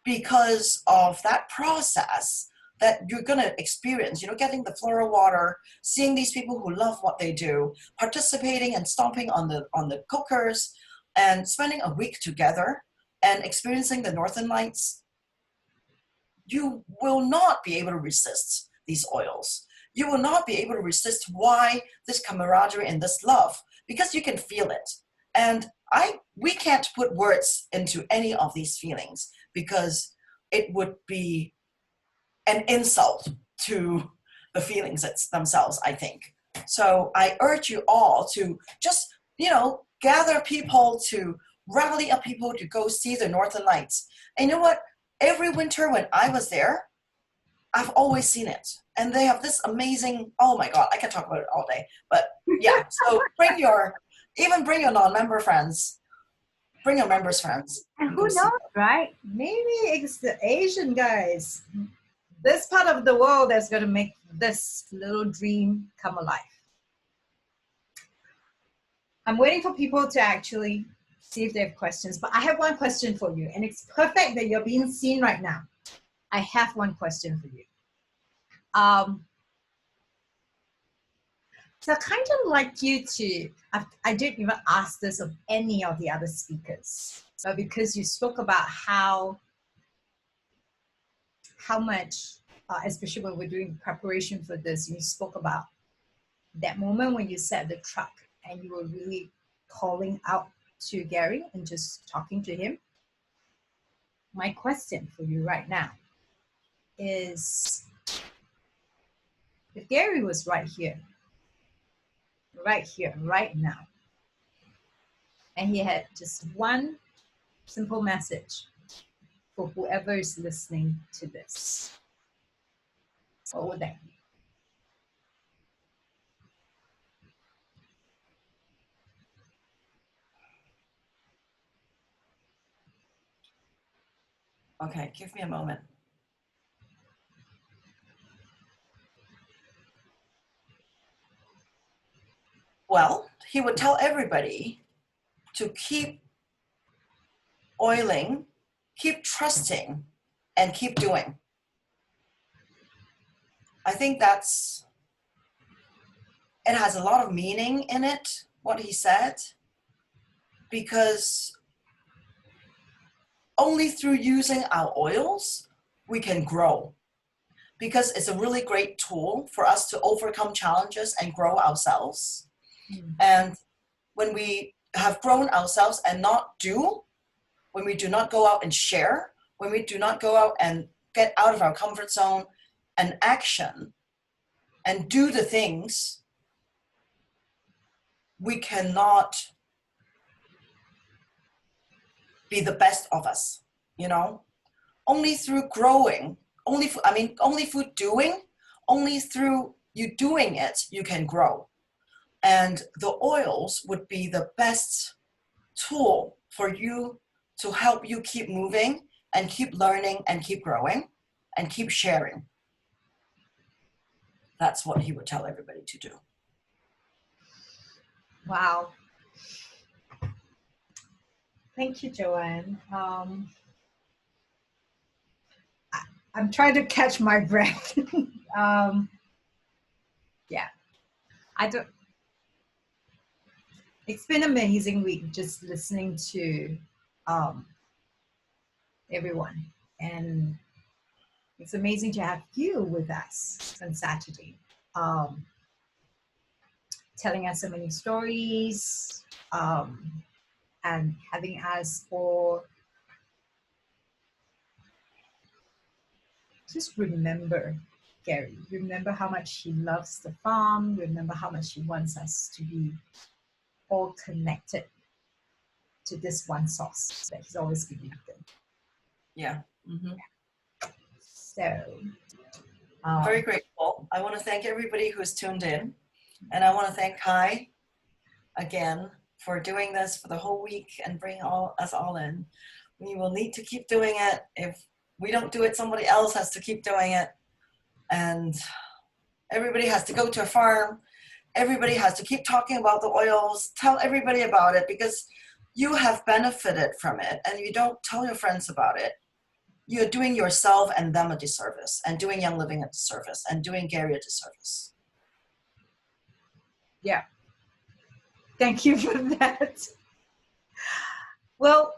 because of that process that you're going to experience, you know, getting the floral water, seeing these people who love what they do, participating and stomping on the cookers, and spending a week together and experiencing the Northern Lights. You will not be able to resist these oils. You will not be able to resist why this camaraderie and this love, because you can feel it. And we can't put words into any of these feelings because it would be an insult to the feelings themselves, I think. So I urge you all to just, gather people, to rally up people to go see the Northern Lights. And you know what? Every winter when I was there, I've always seen it. And they have this amazing, oh my God, I can talk about it all day. But yeah, so bring your non-member friends. Bring your members' friends. And who knows, right? Maybe it's the Asian guys, this part of the world, that's going to make this little dream come alive. I'm waiting for people to actually see if they have questions, but I have one question for you, and it's perfect that you're being seen right now. I have one question for you. So I kind of like you to, I didn't even ask this of any of the other speakers, but because you spoke about how much, especially when we're doing preparation for this, you spoke about that moment when you sat the truck and you were really calling out to Gary and just talking to him. My question for you right now is, if Gary was right here, right now, and he had just one simple message for whoever is listening to this, what would that be? Okay, give me a moment. Well, he would tell everybody to keep oiling, keep trusting, and keep doing. I think it has a lot of meaning in it, what he said, because only through using our oils, we can grow. Because it's a really great tool for us to overcome challenges and grow ourselves. And when we have grown ourselves and when we do not go out and share, when we do not go out and get out of our comfort zone and action and do the things, we cannot be the best of us, Only through growing, only through doing, only through you doing it, you can grow. And the oils would be the best tool for you to help you keep moving and keep learning and keep growing and keep sharing. That's what he would tell everybody to do. Wow. Thank you, Joanne. I'm trying to catch my breath. Yeah, it's been an amazing week just listening to everyone. And it's amazing to have you with us on Saturday, telling us so many stories, and having us all just remember Gary. Remember how much he loves the farm. Remember how much he wants us to be all connected to this one source that he's always believed in. Yeah. Mm-hmm. So very grateful. I want to thank everybody who's tuned in, and I want to thank Kai again for doing this for the whole week and bringing us all in. We will need to keep doing it. If we don't do it, somebody else has to keep doing it, and everybody has to go to a farm. Everybody has to keep talking about the oils. Tell everybody about it, because you have benefited from it, and you don't tell your friends about it. You're doing yourself and them a disservice, and doing Young Living a disservice, and doing Gary a disservice. Yeah. Thank you for that. Well,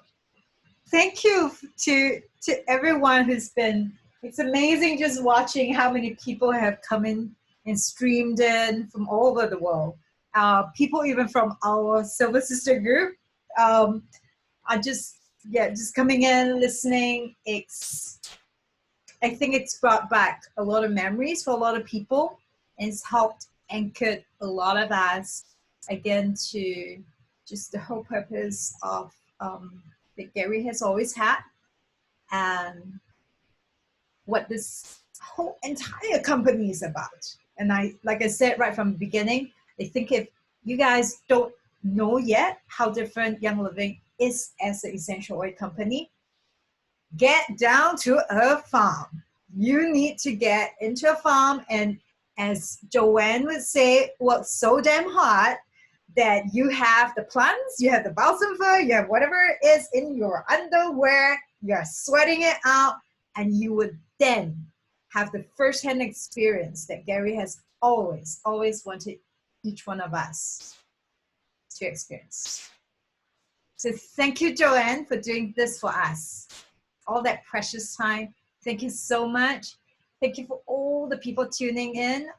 thank you to everyone who's been, it's amazing just watching how many people have come in and streamed in from all over the world. People even from our Silver Sister group, I just coming in, listening. I think it's brought back a lot of memories for a lot of people, and it's helped anchored a lot of us again to just the whole purpose of that Gary has always had, and what this whole entire company is about. And like I said right from the beginning, I think if you guys don't know yet how different Young Living is as an essential oil company, get down to a farm. You need to get into a farm, and as Joanne would say, work so damn hard that you have the plants, you have the balsam fir, you have whatever it is in your underwear, you're sweating it out, and you would then have the first-hand experience that Gary has always wanted each one of us to experience. So thank you, Joanne, for doing this for us. All that precious time. Thank you so much. Thank you for all the people tuning in.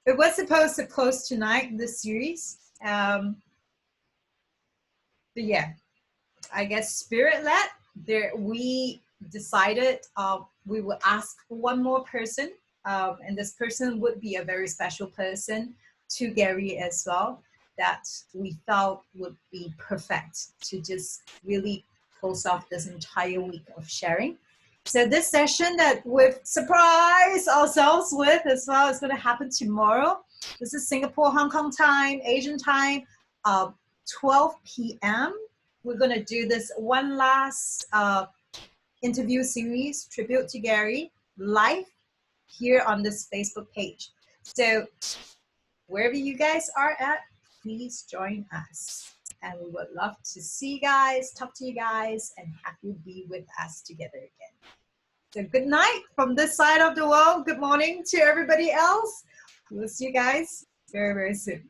It was supposed to close tonight, this series. But yeah, I guess spirit-led. We decided we would ask one more person, and this person would be a very special person to Gary as well, that we felt would be perfect to just really close off this entire week of sharing. So this session that we've surprised ourselves with as well is going to happen tomorrow. This is Singapore, Hong Kong time, Asian time, 12 p.m. We're going to do this one last interview series, tribute to Gary, live here on this Facebook page. So wherever you guys are at, please join us. And we would love to see you guys, talk to you guys, and have you be with us together again. So good night from this side of the world. Good morning to everybody else. We'll see you guys very, very soon.